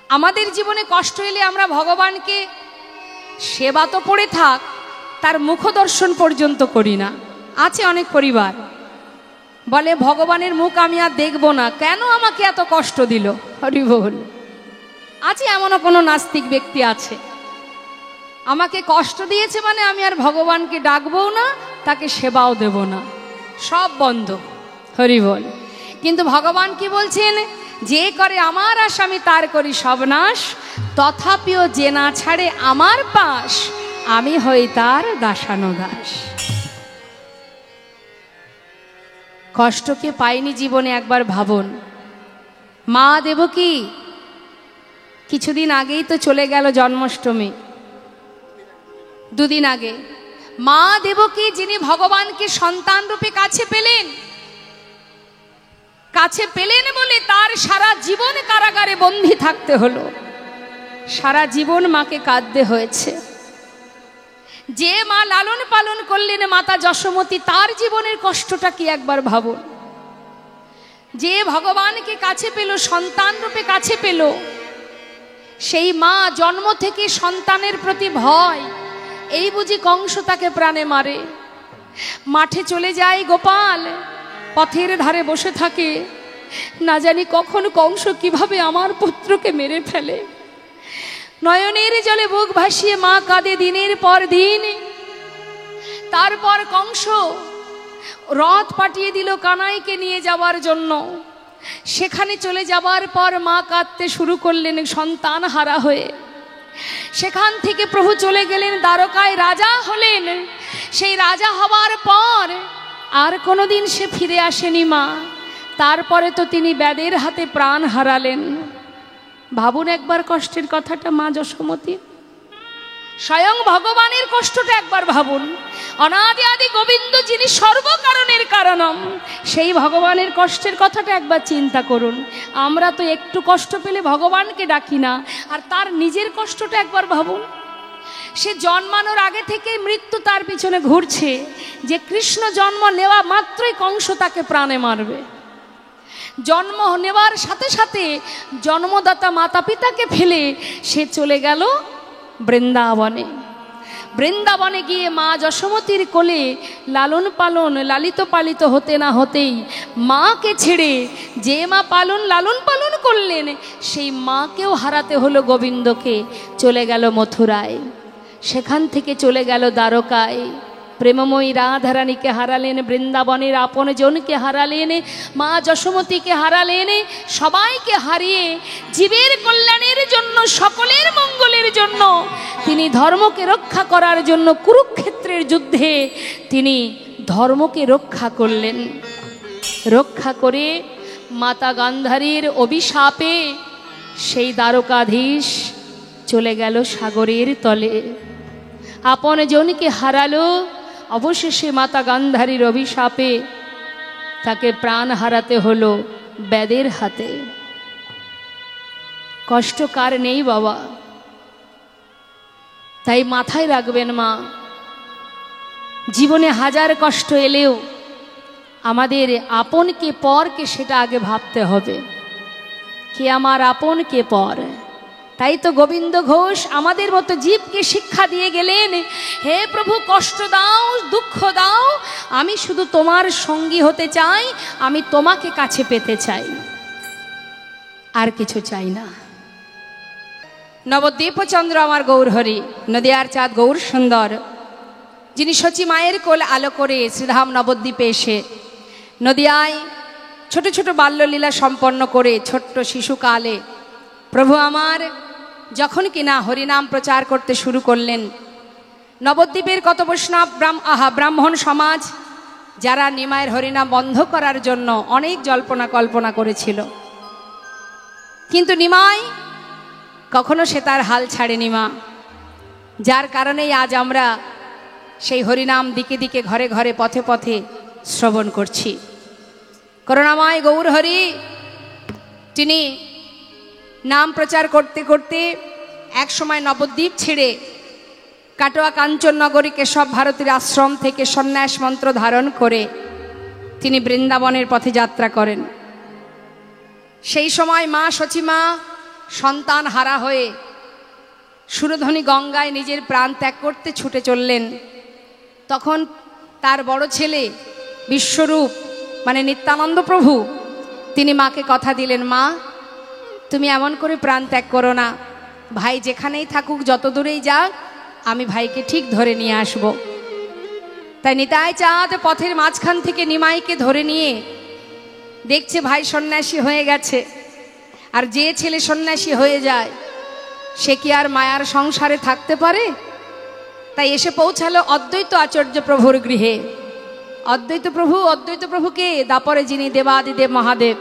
আমাদের জীবনে কষ্ট এলে আমরা ভগবানকে সেবা তো পড়ে থাক, তার মুখ দর্শন পর্যন্ত করি না। আছে অনেক পরিবার বলে ভগবানের মুখ আমি আর দেখব না, কেন আমাকে এত কষ্ট দিল। হরি বল। আছে এমনও কোনো নাস্তিক ব্যক্তি আছে, আমাকে কষ্ট দিয়েছে মানে আমি আর ভগবানকে ডাকবও না, তাকে সেবাও দেব না, সব বন্ধ। হরি বল। কিন্তু ভগবান কি বলছেন, যে করে আমার আশ আমি তার করি সর্বনাশ, তথাপিও যে না ছাড়ে আমার পাশ, আমি হই তার দাসানুদাস। কষ্টকে পাইনি জীবনে একবার ভাবুন। মা দেবকী কিছুদিন আগেই তো চলে গেল, জন্মাষ্টমী দুদিন আগে। মা দেবকী যিনি ভগবানকে সন্তান রূপে কাছে পেলেন, কাছে পেলেন বলে তার সারা জীবন কারাগারে বন্দী থাকতে হলো, সারা জীবন মাকে কাঁদতে হয়েছে। যে মা লালন পালন করলেন মাতা যশোমতী, তার জীবনের কষ্টটা কি একবার ভাবুন। যে ভগবানকে কাছে পেল, সন্তান রূপে কাছে পেল, সেই মা জন্ম থেকে সন্তানের প্রতি ভয়, এই বুঝি কংস তাকে প্রাণে মারে। মাঠে চলে যায় গোপাল, পথের ধারে বসে থাকে, না জানি কখন কংস কিভাবে আমার পুত্রকে মেরে ফেলে। নয়নের জলে বুক ভাসিয়ে মা কাঁদে দিনের পর দিন। তারপর কংস রথ পাঠিয়ে দিল কানাইকে নিয়ে যাওয়ার জন্য। সেখানে চলে যাবার পর মা কাঁদতে শুরু করলেন সন্তান হারা হয়ে। সেখান থেকে প্রভু চলে গেলেন দ্বারকায়, রাজা হলেন। সেই রাজা হবার পর আর কোনোদিন সে ফিরে আসেনি মা। তারপরে তো তিনি ব্যাদের হাতে প্রাণ হারালেন। ভাবুন একবার কষ্টের কথাটা মা যশোমতী। স্বয়ং ভগবানের কষ্টটা একবার ভাবুন। অনাদি আদি গোবিন্দ যিনি সর্বকারণের কারণম, সেই ভগবানের কষ্টের কথাটা একবার চিন্তা করুন। আমরা তো একটু কষ্ট পেলে ভগবানকে ডাকি না, আর তার নিজের কষ্টটা একবার ভাবুন। সে জন্মানোর আগে থেকে মৃত্যু তার পিছনে ঘুরছে, যে কৃষ্ণ জন্ম নেওয়া মাত্রই কংস তাকে প্রাণে মারবে। জন্ম নেওয়ার সাথে সাথে জন্মদাতা মাতা পিতাকে ফেলে সে চলে গেল বৃন্দাবনে। বৃন্দাবনে গিয়ে মা যশোমতীর কোলে লালন পালন লালিত পালিত হতে না হতেই মাকে ছেড়ে যে মা লালন পালন করলেন, সেই মাকেও হারাতে হলো গোবিন্দকে। চলে গেল মথুরায়, সেখান থেকে চলে গেল দ্বারকায়। প্রেমময়ী রাধারানীকে হারালেন, বৃন্দাবনের আপন জনকে হারালেন, মা যশোমতীকে হারালেন। সবাইকে হারিয়ে জীবের কল্যাণের জন্য, সকলের মঙ্গলের জন্য তিনি ধর্মকে রক্ষা করার জন্য কুরুক্ষেত্রের যুদ্ধে তিনি ধর্মকে রক্ষা করলেন। রক্ষা করে মাতা গান্ধারীর অভিশাপে সেই দ্বারকাধীশ চলে গেল সাগরের তলে। আপন জনকে হারালো, অবশেষে মাতা গান্ধারীর অভিশাপে তাকে প্রাণ হারাতে হলো ব্যাদের হাতে। কষ্ট কার নেই বাবা? তাই মাথায় রাখবেন মা, জীবনে হাজার কষ্ট এলেও আমাদের আপন কে পর কে সেটা আগে ভাবতে হবে। কে আমার আপন কে পর। তাই তো গোবিন্দ ঘোষ আমাদের মতো জীবকে শিক্ষা দিয়ে গেলেন, হে প্রভু কষ্ট দাও, দুঃখ দাও, আমি শুধু তোমার সঙ্গী হতে চাই, আমি তোমাকে কাছে পেতে চাই, আর কিছু চাই না। নবদ্বীপচন্দ্র আমার গৌরহরি, নদিয়ার চাঁদ গৌর সুন্দর, যিনি সচি মায়ের কোল আলো করে শ্রীধাম নবদ্বীপে এসে নদিয়ায় ছোট ছোট বাল্যলীলা সম্পন্ন করে ছোট্ট শিশুকালে প্রভু আমার যখন কিনা হরিনাম প্রচার করতে শুরু করলেন, নবদ্বীপের কত বৈষ্ণব ব্রাহ্মণ সমাজ যারা নিমায়ের হরিনাম বন্ধ করার জন্য অনেক জল্পনা কল্পনা করেছিল, কিন্তু নিমাই কখনো সে তার হাল ছাড়েনি মা। যার কারণেই আজ আমরা সেই হরিনাম দিকে দিকে ঘরে ঘরে পথে পথে শ্রবণ করছি। করুণাময় গৌরহরি তিনি নাম প্রচার করতে করতে এক সময় নবদ্বীপ ছেড়ে কাটোয়া কাঞ্চননগরী কেশব ভারতীর আশ্রম থেকে সন্ন্যাস মন্ত্র ধারণ করে তিনি বৃন্দাবনের পথে যাত্রা করেন। সেই সময় মা সচিমা সন্তান হারা হয়ে সুরধ্বনি গঙ্গায় নিজের প্রাণ ত্যাগ করতে ছুটে চললেন। তখন তার বড় ছেলে বিশ্বরূপ মানে নিত্যানন্দ প্রভু তিনি মাকে কথা দিলেন, মা তুমি এমন করে প্রাণ ত্যাগ করো না, ভাই যেখানেই থাকুক যত দূরেই যাক আমি ভাইকে ঠিক ধরে নিয়ে আসব। তাই নিতাই চাঁদ পথের মাঝখান থেকে নিমাইকে ধরে নিয়ে দেখছে ভাই সন্ন্যাসী হয়ে গেছে। আর যে ছেলে সন্ন্যাসী হয়ে যায় সে কি আর মায়ার সংসারে থাকতে পারে? তাই এসে পৌঁছালো অদ্বৈত আচার্য প্রভুর গৃহে। অদ্বৈত প্রভুকে দাপরে যিনি দেবাদিদেব মহাদেব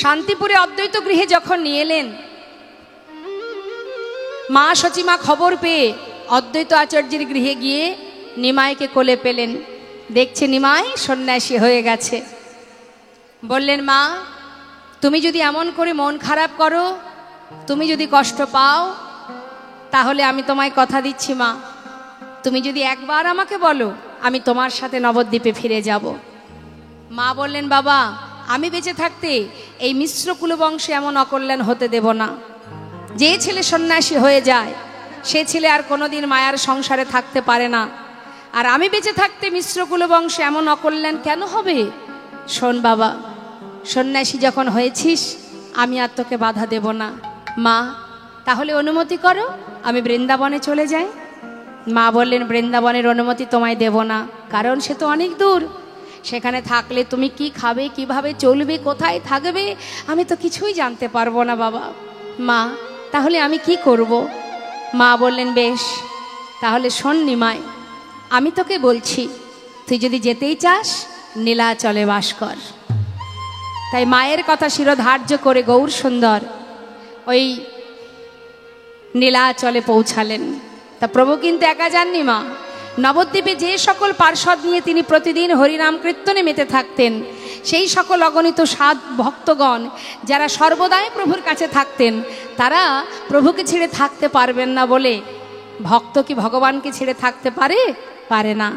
শান্তিপুরে অদ্বৈত গৃহে যখন নিয়ে এলেন, মা সচিমা খবর পেয়ে অদ্বৈত আচার্যের গৃহে গিয়ে নিমাইকে কোলে পেলেন। দেখছে নিমাই সন্ন্যাসী হয়ে গেছে। বললেন, মা তুমি যদি এমন করে মন খারাপ করো, তুমি যদি কষ্ট পাও, তাহলে আমি তোমায় কথা দিচ্ছি মা, তুমি যদি একবার আমাকে বলো আমি তোমার সাথে নবদ্বীপে ফিরে যাব। মা বললেন, বাবা আমি বেঁচে থাকতে এই মিশ্র কুলবংশে এমন অকল্যাণ হতে দেব না। যে ছেলে সন্ন্যাসী হয়ে যায় সে ছেলে আর কোনোদিন মায়ার সংসারে থাকতে পারে না। আর আমি বেঁচে থাকতে মিশ্র কুলবংশে এমন অকল্যাণ কেন হবে? শোন বাবা, সন্ন্যাসী যখন হয়েছিস আমি আর তোকে বাধা দেব না। মা তাহলে অনুমতি করো আমি বৃন্দাবনে চলে যাই। মা বললেন, বৃন্দাবনের অনুমতি তোমায় দেব না, কারণ সে তো অনেক দূর। সেখানে থাকলে তুমি কি খাবে, কিভাবে চলবে, কোথায় থাকবে, আমি তো কিছুই জানতে পারবো না বাবা। মা তাহলে আমি কি করব? মা বললেন, বেশ তাহলে শোন নিমাই, আমি তোকে বলছি তুই যদি যেতেই চাস নীলাচলে বাস কর। তাই মায়ের কথা শিরোধার্য করে গৌর সুন্দর ওই নীলাচলে পৌঁছালেন। তা প্রভু কিন্তু একা যাননি মা, নবদ্বীপে যে সকল পার্ষদ নিয়ে তিনি প্রতিদিন হরিনাম কীর্তনে মেতে থাকতেন, সেই সকল অগণিত সাধ ভক্তগণ যারা সর্বদাই প্রভুর কাছে থাকতেন, তারা প্রভুকে ছেড়ে থাকতে পারবেন না বলে ভক্ত কি ভগবানকে ছেড়ে থাকতে পারে না।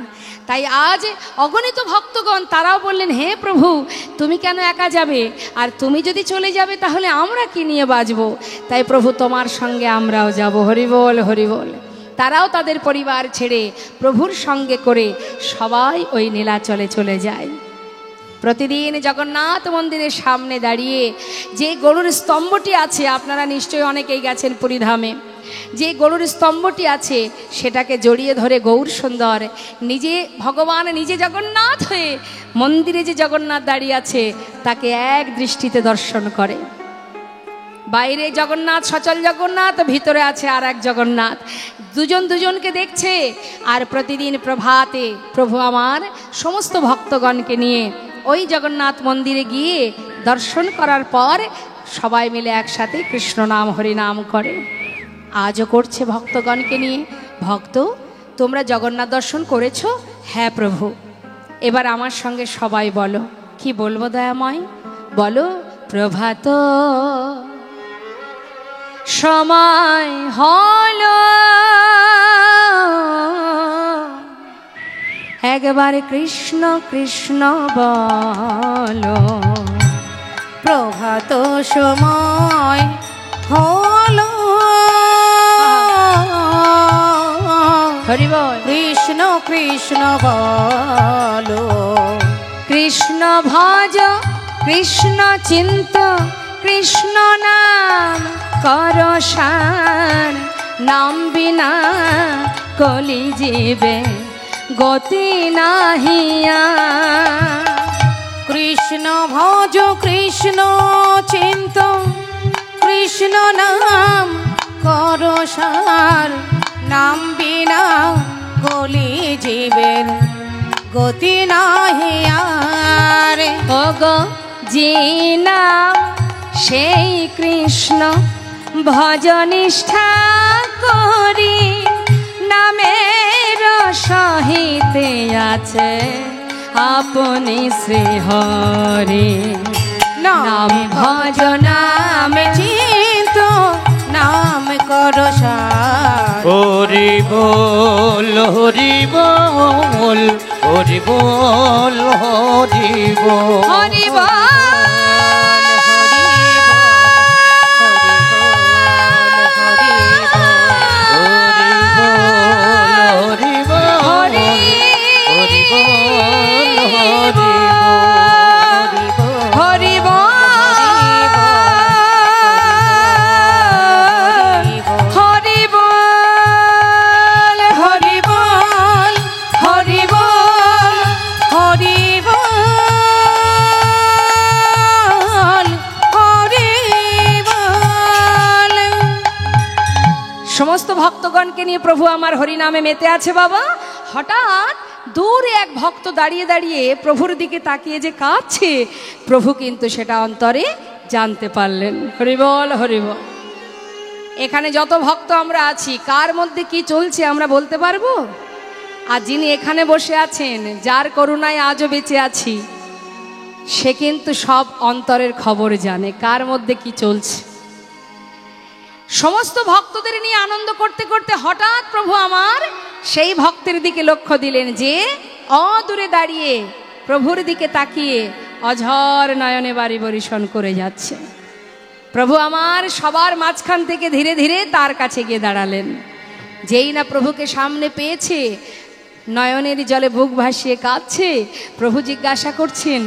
তাই আজ অগণিত ভক্তগণ তারাও বললেন, হে প্রভু তুমি কেন একা যাবে, আর তুমি যদি চলে যাবে তাহলে আমরা কি নিয়ে বাঁচবো? তাই প্রভু তোমার সঙ্গে আমরাও যাব। হরিবোল হরিবোল। তারাও তাদের পরিবার ছেড়ে প্রভুর সঙ্গে করে সবাই ওই নীলাচলে চলে যায়। প্রতিদিন জগন্নাথ মন্দিরের সামনে দাঁড়িয়ে যে গরুর স্তম্ভটি আছে, আপনারা নিশ্চয়ই অনেকেই গেছেন পুরীধামে, যে গরুর স্তম্ভটি আছে সেটাকে জড়িয়ে ধরে গৌর সুন্দর নিজে ভগবান নিজে জগন্নাথ হয়ে মন্দিরে যে জগন্নাথ দাঁড়িয়ে আছে তাকে এক দৃষ্টিতে দর্শন করে। বাইরে জগন্নাথ সচল জগন্নাথ, ভিতরে আছে আর এক জগন্নাথ, দুজন দুজনকে দেখছে। আর প্রতিদিন প্রভাতে প্রভু আমার সমস্ত ভক্তগণকে নিয়ে ওই জগন্নাথ মন্দিরে গিয়ে দর্শন করার পর সবাই মিলে একসাথে কৃষ্ণ নাম হরিনাম করে। আজও করছে ভক্তগণকে নিয়ে। ভক্ত তোমরা জগন্নাথ দর্শন করেছো? হ্যাঁ প্রভু। এবার আমার সঙ্গে সবাই বলো, কি বলবো দয়াময়? বলো, প্রভাত সময় হলো, একবার কৃষ্ণ কৃষ্ণ বলো। প্রভাত সময় হলো, হরি বল। কৃষ্ণ কৃষ্ণ বলো। কৃষ্ণ ভজ কৃষ্ণ চিন্ত, কৃষ্ণ নাম করো সার, নাম বিনা কলি জীবে গতি নাহিয়া। কৃষ্ণ ভজ কৃষ্ণ চিন্ত, কৃষ্ণ নাম করো সার, নাম বিনা কলি জীবের গতি নাহিয়া রে। ওগো যে নাম সেই কৃষ্ণ ভজনিষ্ঠা করি, নামের সহিতে আছে আপনি শ্রী হরি। নাম ভজ নাম চিন্ত, নাম করো সার। হরি বল হরি বল হরি বল হরি বল হরি বল। সমস্ত ভক্তগণকে নিয়ে প্রভু আমার হরিনামে মেতে আছে বাবা। হঠাৎ দূরে এক ভক্ত দাঁড়িয়ে দাঁড়িয়ে প্রভুর দিকে তাকিয়ে যে কাঁদছে, প্রভু কিন্তু সেটা অন্তরে জানতে পারলেন। হরিবল হরিবল। এখানে যত ভক্ত আমরা আছি, কার মধ্যে কি চলছে আমরা বলতে পারবো? আর যিনি এখানে বসে আছেন, যার করুণায় আজও বেঁচে আছি, সে কিন্তু সব অন্তরের খবর জানে কার মধ্যে কি চলছে। সমস্ত ভক্তদের নিয়ে আনন্দ করতে করতে হঠাৎ প্রভু আমার সেই ভক্তের দিকে লক্ষ্য দিলেন, যে অদূরে দাঁড়িয়ে প্রভুর দিকে তাকিয়ে অঝর নয়নে বাড়ি বরিশন করে যাচ্ছে। প্রভু আমার সবার মাঝখান থেকে ধীরে ধীরে তার কাছে গিয়ে দাঁড়ালেন। যেই না প্রভুকে সামনে পেয়েছে, নয়নের জলে বুক ভাসিয়ে কাঁদছে। প্রভু জিজ্ঞাসা করছেন,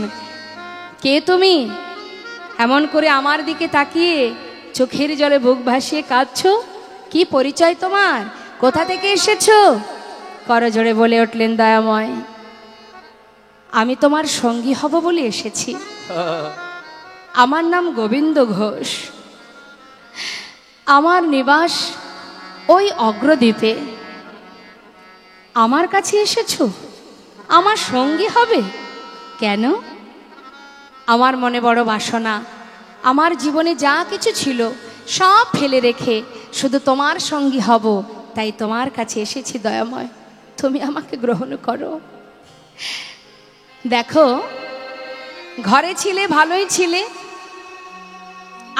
কে তুমি? এমন করে আমার দিকে তাকিয়ে চোখের জলে বুক ভাসিয়ে কাঁদছো, কি পরিচয় তোমার? কোথা থেকে এসেছো? করজোড়ে বলে উঠলেন, দয়াময়, আমি তোমার সঙ্গী হব বলে এসেছি। আমার নাম গোবিন্দ ঘোষ, আমার নিবাস ওই অগ্রদ্বীপে। আমার কাছে এসেছো, আমার সঙ্গী হবে? কেন? আমার মনে বড় বাসনা, আমার জীবনে যা কিছু ছিল সব ফেলে রেখে শুধু তোমার সঙ্গী হব, তাই তোমার কাছে এসেছি দয়াময়, তুমি আমাকে গ্রহণ করো। দেখো, ঘরে ছিলে ভালোই ছিলে,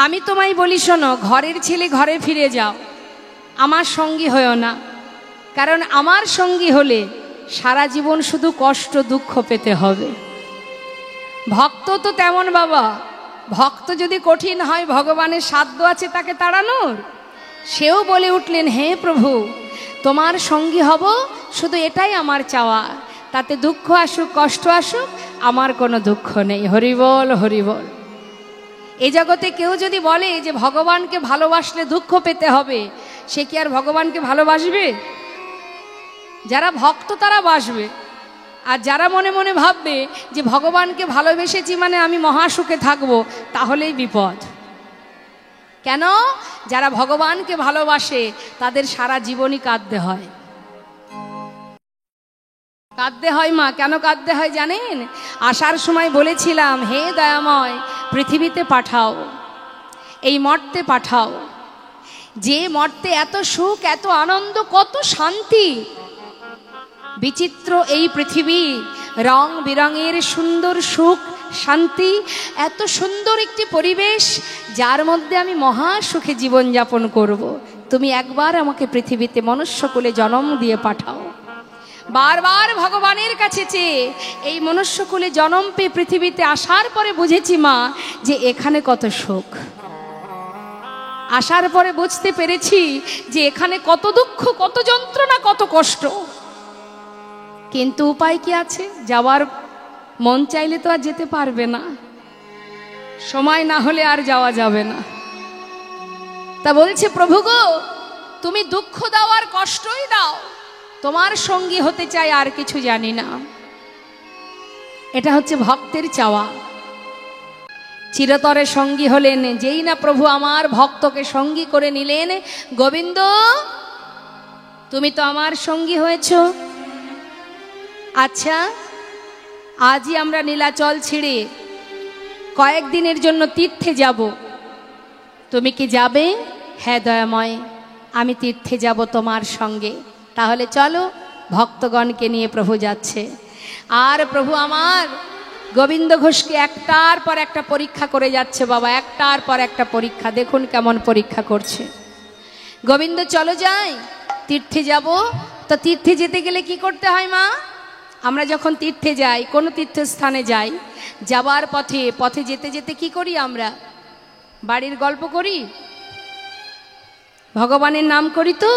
আমি তোমায় বলি শোনো, ঘরের ছেলে ঘরে ফিরে যাও, আমার সঙ্গী হয়েও না। কারণ আমার সঙ্গী হলে সারা জীবন শুধু কষ্ট দুঃখ পেতে হবে। ভক্ত তো তেমন বাবা, ভক্ত যদি কঠিন হয়, ভগবানের সাধ্য আছে তাকে তাড়ানোর। সেও বলে উঠলেন, হে প্রভু, তোমার সঙ্গী হব, শুধু এটাই আমার চাওয়া, তাতে দুঃখ আসুক কষ্ট আসুক আমার কোনো দুঃখ নেই। হরিবল হরিবল। এই জগতে কেউ যদি বলে যে ভগবানকে ভালোবাসলে দুঃখ পেতে হবে, সে কি আর ভগবানকে ভালোবাসবে? যারা ভক্ত তারা বাসবে, আর যারা মনে মনে ভাববে যে ভগবানকে ভালোবেসেছি মানে আমি মহাসুখে থাকবো, তাহলেই বিপদ। কেন? যারা ভগবানকে ভালোবাসে তাদের সারা জীবনই কাঁদতে হয়। কাঁদতে হয় মা, কেন কাঁদতে হয় জানেন? আসার সময় বলেছিলাম, হে দয়াময়, পৃথিবীতে পাঠাও, এই মর্তে পাঠাও, যে মর্তে এত সুখ, এত আনন্দ, কত শান্তি, বিচিত্র এই পৃথিবী, রং বিরঙের সুন্দর সুখ শান্তি, এত সুন্দর একটি পরিবেশ, যার মধ্যে আমি মহা সুখে জীবনযাপন করব। তুমি একবার আমাকে পৃথিবীতে মনুষ্যকুলে জন্ম দিয়ে পাঠাও। বারবার ভগবানের কাছে চেয়ে এই মনুষ্যকুলে জন্ম পেয়ে পৃথিবীতে আসার পরে বুঝেছি মা, যে এখানে কত সুখ। আসার পরে বুঝতে পেরেছি যে এখানে কত দুঃখ, কত যন্ত্রণা, কত কষ্ট। কিন্তু উপায় কি আছে? যাওয়ার মন চাইলে তো আর যেতে পারবে না, সময় না হলে আর যাওয়া যাবে না। তা বলছে, প্রভু গো, তুমি দুঃখ দাও আর কষ্টই দাও, তোমার সঙ্গী হতে চাই, আর কিছু জানি না। এটা হচ্ছে ভক্তের চাওয়া। চিরতরে সঙ্গী হলেন, যেই না প্রভু আমার ভক্তকে সঙ্গী করে নিলেন, গোবিন্দ তুমি তো আমার সঙ্গী হয়েছ। আচ্ছা, আজই আমরা নীলাচল ছেড়ে কয়েকদিনের জন্য তীর্থে যাব, তুমি কি যাবে? হ্যাঁ দয়াময়, আমি তীর্থে যাব তোমার সঙ্গে। তাহলে চলো। ভক্তগণকে নিয়ে প্রভু যাচ্ছে। আর প্রভু আমার গোবিন্দ ঘোষকে একটার পর একটা পরীক্ষা করে যাচ্ছে বাবা, একটার পর একটা পরীক্ষা। দেখুন কেমন পরীক্ষা করছে। গোবিন্দ চলো যাই, তীর্থে যাব। তো তীর্থে যেতে গেলে কি করতে হয় মা? আমরা যখন তীর্থে যাই, কোনো তীর্থস্থানে যাই, যাবার পথে যেতে যেতে কি করি? আমরা বাড়ির গল্প করি, ভগবানের নাম করি তো।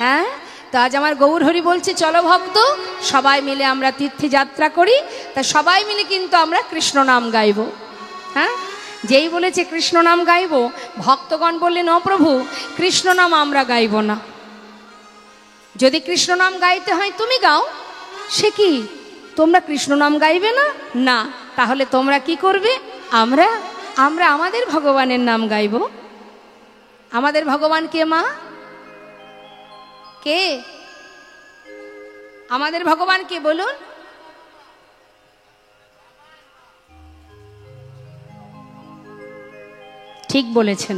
হ্যাঁ, তো আজ আমার গৌর হরি বলছে, চলো ভক্ত, সবাই মিলে আমরা তীর্থে যাত্রা করি। তা সবাই মিলে কিন্তু আমরা কৃষ্ণ নাম গাইব। হ্যাঁ, যেই বলেছে কৃষ্ণ নাম গাইব, ভক্তগণ বললেন, ও প্রভু, কৃষ্ণ নাম আমরা গাইব না। যদি কৃষ্ণ নাম গাইতে হয় তুমি গাও। সে কি, তোমরা কৃষ্ণ নাম গাইবে না? না, তাহলে তোমরা কি করবে? আমরা আমাদের ভগবানের নাম গাইব। আমাদের ভগবান কে মা? কে? আমাদের ভগবান কে বলুন? ঠিক বলেছেন,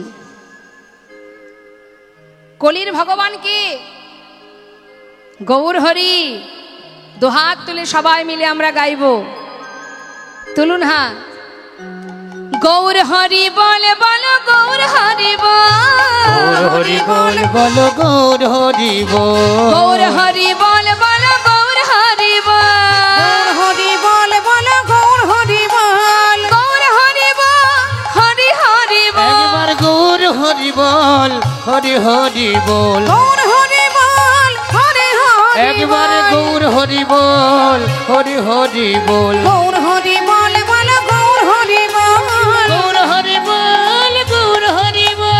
কলির ভগবান কে? গৌর হরি। দুহাত তুলে সবাই মিলে আমরা গাইব। তুলুন হাত। গৌর হরি বলে বলো, গৌর হরি গৌর হরি বল বলো, গৌর হরি বল। গৌর হরি বলে বলো, গৌর হরি গৌর হরি বল বল, গৌর হরি বল। গৌর হরি হরি হরি একবার গৌর হরি বল, হরি হরি বল। গৌর হরি বল, হরি হরি একবার গৌর হরি বল, হরি হরি বল। গৌর হরি বল বল, গৌর হরি বল। গৌর হরি বল, গৌর হরি বল।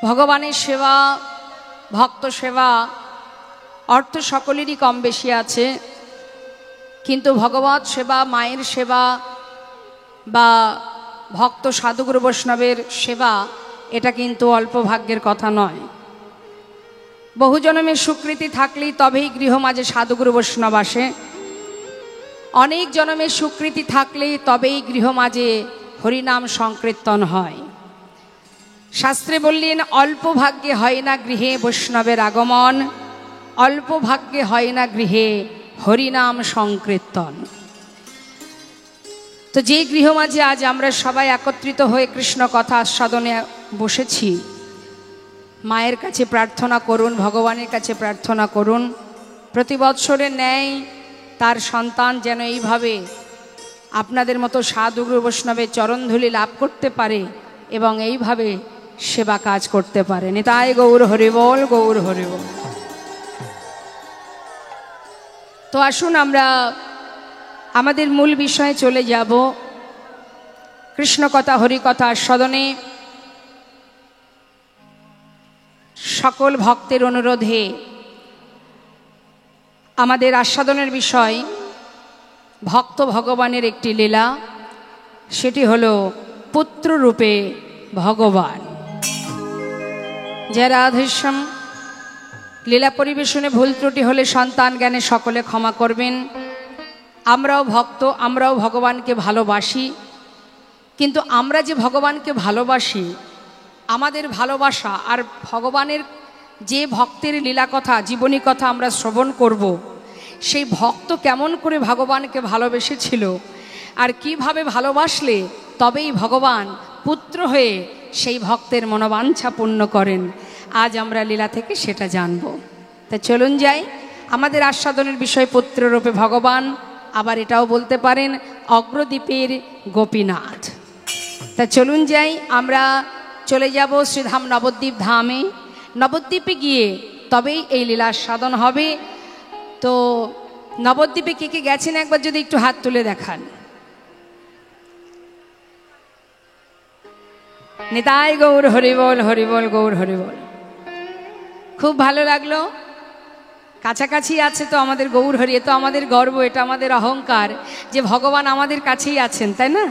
ভগবানের সেবা, ভক্ত সেবা অর্থ সকলেরই কম বেশি আছে, কিন্তু ভগবত সেবা, মায়ের সেবা বা ভক্ত সাধুগুরু বৈষ্ণবের সেবা, এটা কিন্তু অল্প ভাগ্যের কথা নয়। বহু জন্মের স্বীকৃতি থাকলেই তবেই গৃহ মাঝে সাধুগুরু বৈষ্ণব আসে। অনেক জন্মের স্বীকৃতি থাকলেই তবেই গৃহ মাঝে হরিনাম সংকীর্তন হয়। শাস্ত্রে বললেন, অল্প ভাগ্যে হয় না গৃহে বৈষ্ণবের আগমন, অল্প ভাগ্যে হয় না গৃহে হরিনাম সংকীর্তন। তো যে গৃহ মাঝে আজ আমরা সবাই একত্রিত হয়ে কৃষ্ণ কথা আস্বাদনে বসেছি, মায়ের কাছে প্রার্থনা করুন, ভগবানের কাছে প্রার্থনা করুন, প্রতি বৎসরের ন্যায় তার সন্তান যেন এইভাবে আপনাদের মতো সাধুগুরু বৈষ্ণবের চরণধূলি লাভ করতে পারে এবং এইভাবে সেবা কাজ করতে পারে। নিতাই গৌর হরি বল, গৌর হরি বল। তো আসুন আমরা আমাদের মূল বিষয়ে চলে যাব। কৃষ্ণ কথা, হরি কথা আস্বাদনে সকল ভক্তের অনুরোধে আমাদের আস্বাদনের বিষয় ভক্ত ভগবানের একটি লীলা, সেটি হলো পুত্র রূপে ভগবান। যারা রাধেশ্যাম লীলা পরিবেশনে ভুল ত্রুটি হলে সন্তান জ্ঞানে সকলে ক্ষমা করবেন। আমরাও ভক্ত, আমরাও ভগবানকে ভালোবাসি, কিন্তু আমরা যে ভগবানকে ভালোবাসি, আমাদের ভালোবাসা আর ভগবানের যে ভক্তের লীলা কথা, জীবনী কথা আমরা শ্রবণ করব, সেই ভক্ত কেমন করে ভগবানকে ভালোবেসেছিল আর কিভাবে ভালোবাসলে তবেই ভগবান পুত্র হয়ে সেই ভক্তের মনোবাঞ্ছা পূর্ণ করেন, আজ আমরা লীলা থেকে সেটা জানব। তা চলুন যাই। আমাদের আস্বাদনের বিষয় পুত্ররূপে ভগবান, আবার এটাও বলতে পারেন অগ্রদ্বীপের গোপীনাথ। তা চলুন যাই, আমরা চলে যাব শ্রীধাম নবদ্বীপ ধামে। নবদ্বীপে গিয়ে তবেই এই লীলা সাধন হবে। তো নবদ্বীপে কে কে গেছেন একবার যদি একটু হাত তুলে দেখান। নিতাই গৌর হরিবল, হরিবল গৌর হরিবল। খুব ভালো লাগলো। কাছাকাছি আছে তো আমাদের গৌর হরি, এ তো আমাদের গর্ব, এটা আমাদের অহংকার যে ভগবান আমাদের কাছেই আছেন, তাই না?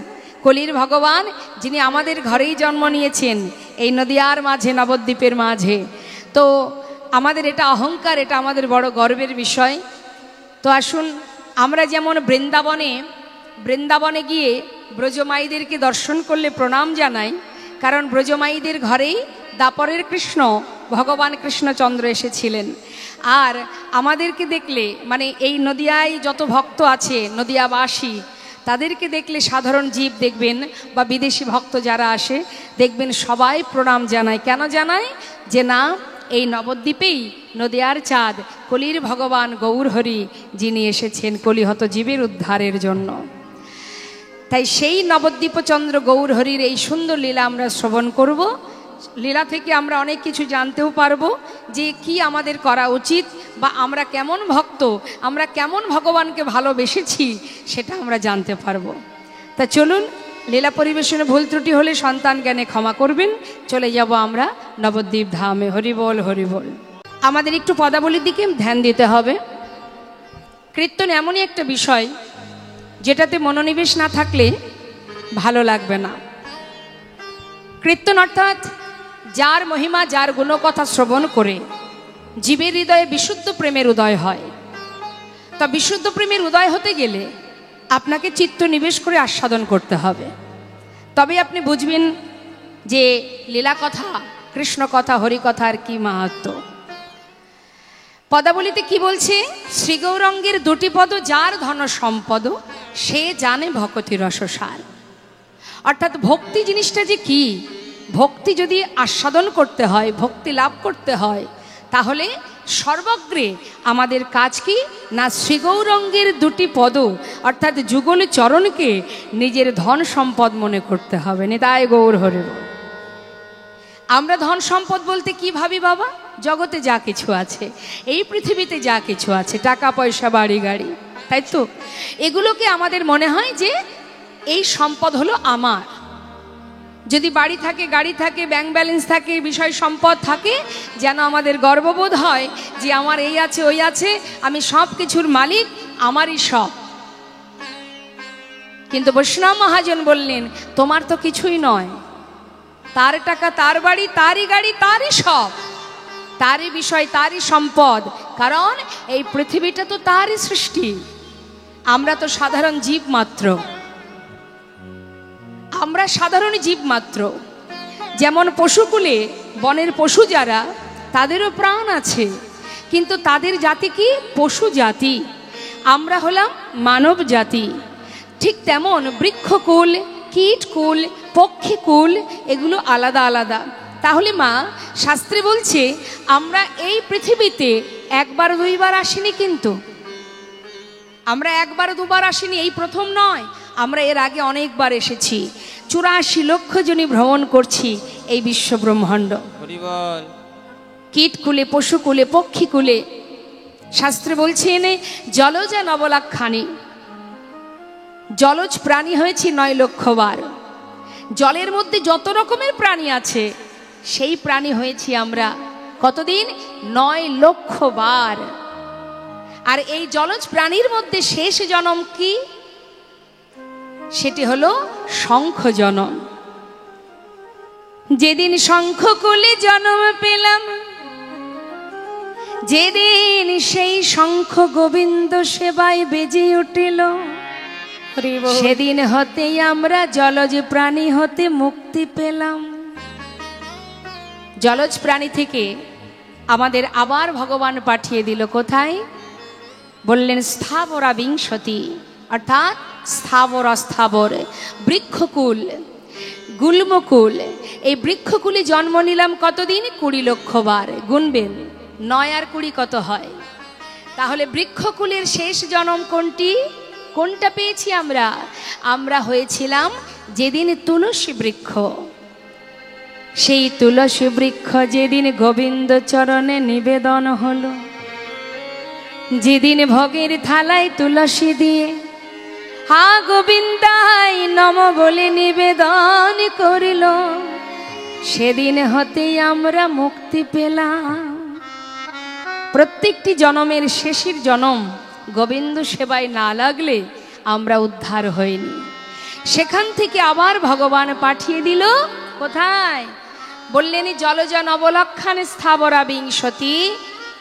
কলির ভগবান যিনি আমাদের ঘরেই জন্ম নিয়েছেন, এই নদিয়ার মাঝে, নবদ্বীপের মাঝে। তো আমাদের এটা অহংকার, এটা আমাদের বড় গর্বের বিষয়। তো আসুন আমরা যেমন বৃন্দাবনে গিয়ে ব্রজমাইদেরকে দর্শন করলে প্রণাম জানাই, কারণ ব্রজমাইদের ঘরেই দাপরের কৃষ্ণ ভগবান কৃষ্ণচন্দ্র এসেছিলেন। আর আমাদেরকে দেখলে, মানে এই নদিয়ায় যত ভক্ত আছে নদিয়াবাসী, তাদেরকে দেখলে সাধারণ জীব দেখবেন বা বিদেশি ভক্ত যারা আসে দেখবেন সবাই প্রণাম জানায়। কেন জানায়? যে না, এই নবদ্বীপেই নদিয়ার চাঁদ কলির ভগবান গৌর হরি যিনি এসেছেন কলিহত জীবের উদ্ধারের জন্য। তাই সেই নবদ্বীপচন্দ্র গৌর হরির এই সুন্দর লীলা আমরা শ্রবণ করব। লীলা থেকে আমরা অনেক কিছু জানতেও পারবো, যে কি আমাদের করা উচিত বা আমরা কেমন ভক্ত, আমরা কেমন ভগবানকে ভালোবেসেছি সেটা আমরা জানতে পারবো। তা চলুন, লীলা পরিবেশনে ভুল ত্রুটি হলে সন্তান জ্ঞানে ক্ষমা করবেন। চলে যাব আমরা নবদ্বীপ ধামে। হরিবল, হরিবল। আমাদের একটু পদাবলীর দিকে ধ্যান দিতে হবে। কীর্তন এমনই একটা বিষয় যেটাতে মনোনিবেশ না থাকলে ভালো লাগবে না। কীর্তন অর্থাৎ যার মহিমা, যার গুণকথা শ্রবণ করে জীবের হৃদয়ে বিশুদ্ধ প্রেমের উদয় হয়। তা বিশুদ্ধ প্রেমের উদয় হতে গেলে আপনাকে চিত্ত নিবেশ করে আস্বাদন করতে হবে, তবে আপনি বুঝবেন যে লীলা কথা, কৃষ্ণ কথা, হরি কথার কি মাহাত্ম্য। পদাবলিতে কি বলছে? শ্রী গৌরাঙ্গের দুটি পদ যার ধন সম্পদ, সে জানে ভক্তি রসসার। অর্থাৎ ভক্তি জিনিসটা যে কি, ভক্তি যদি আস্বাদন করতে হয়, ভক্তি লাভ করতে হয়, তাহলে সর্বগ্রে আমাদের কাজ কি না, শ্রী গৌরাঙ্গের দুটি পদ অর্থাৎ যুগল চরণকে নিজের ধন সম্পদ মনে করতে হবে। নিতাই গৌর হরি বল। আমরা ধন সম্পদ বলতে কি ভাবি বাবা? জগতে যা কিছু আছে, এই পৃথিবীতে যা কিছু আছে, টাকা পয়সা, বাড়ি গাড়ি, তাই তো, এগুলোকে আমাদের মনে হয় যে এই সম্পদ হলো আমার। যদি বাড়ি থাকে, গাড়ি থাকে, ব্যাংক ব্যালেন্স থাকে, বিষয় সম্পদ থাকে, যেন আমাদের গর্ববোধ হয় যে আমার এই আছে, ওই আছে, আমি সব কিছুর মালিক, আমারই সব। কিন্তু বৈষ্ণব মহাজন বললেন, তোমার তো কিছুই নয়, তার টাকা, তার বাড়ি, তারই গাড়ি, তারই সব, তারই বিষয়, তারই সম্পদ। কারণ এই পৃথিবীটা তো তারই সৃষ্টি, আমরা তো সাধারণ জীব মাত্র, আমরা সাধারণ জীব মাত্র। যেমন পশুকুলে বনের পশু যারা, তাদেরও প্রাণ আছে, কিন্তু তাদের জাতি কি? পশু জাতি। আমরা হলাম মানব জাতি। ঠিক তেমন বৃক্ষকুল, কীটকুল, পক্ষীকুল, এগুলো আলাদা আলাদা। তাহলে মা শাস্ত্রে বলছে আমরা এই পৃথিবীতে একবার দুইবার আসিনি, কিন্তু আমরা একবার দুবার আসিনি, এই প্রথম নয়, আমরা এর আগে অনেকবার এসেছি। 84 লক্ষ জনই ভ্রমণ করছি এই বিশ্ব ব্রহ্মাণ্ড। কীটকুলে, পশুকুলে, পক্ষীকুলে। শাস্ত্রে বলছে এনে জলজা নবলাক্ষানি, জলজ প্রাণী হয়েছি 9 লক্ষ বার। জলের মধ্যে যত রকমের প্রাণী আছে, সেই প্রাণী হয়েছি আমরা কতদিন? 9 লক্ষ বার। আর এই জলজ প্রাণীর মধ্যে শেষ জনম কি? সেটি হলো শঙ্খ জনম। যেদিন শঙ্খকুলে জন্ম পেলাম, যেদিন সেই শঙ্খ গোবিন্দ সেবায় বেজে উঠিল, সেদিন হতেই আমরা জলজ প্রাণী হতে মুক্তি পেলাম। জলজ প্রাণী থেকে আমাদের আবার ভগবান পাঠিয়ে দিল কোথায়? বললেন স্থাবরা বিংশতি, অর্থাৎ স্থাবর অস্থাবর, বৃক্ষকুল, গুল্মকুল। এই বৃক্ষকুলে জন্ম নিলাম কতদিন? 20 লক্ষ বার। গুনবেন 9 আর 20 কত হয়? তাহলে বৃক্ষকুলের শেষ জন্ম কোনটি? কোনটা পেয়েছি আমরা? আমরা হয়েছিলাম যেদিন তুলসী বৃক্ষ। সেই তুলসী বৃক্ষ যেদিন গোবিন্দ চরণে নিবেদন হলো, যেদিন ভোগের থালায় তুলসী দিয়ে হা গোবিন্দাই নম বলে নিবেদন করিল, সেদিন হতেই আমরা মুক্তি পেলাম। প্রত্যেকটি জনমের শেষের জনম গোবিন্দ সেবায় না লাগলে আমরা উদ্ধার হইনি। সেখান থেকে আবার ভগবান পাঠিয়ে দিল কোথায়? বললেন জলজা নবলক্ষণ স্থাবরা বিংশতি,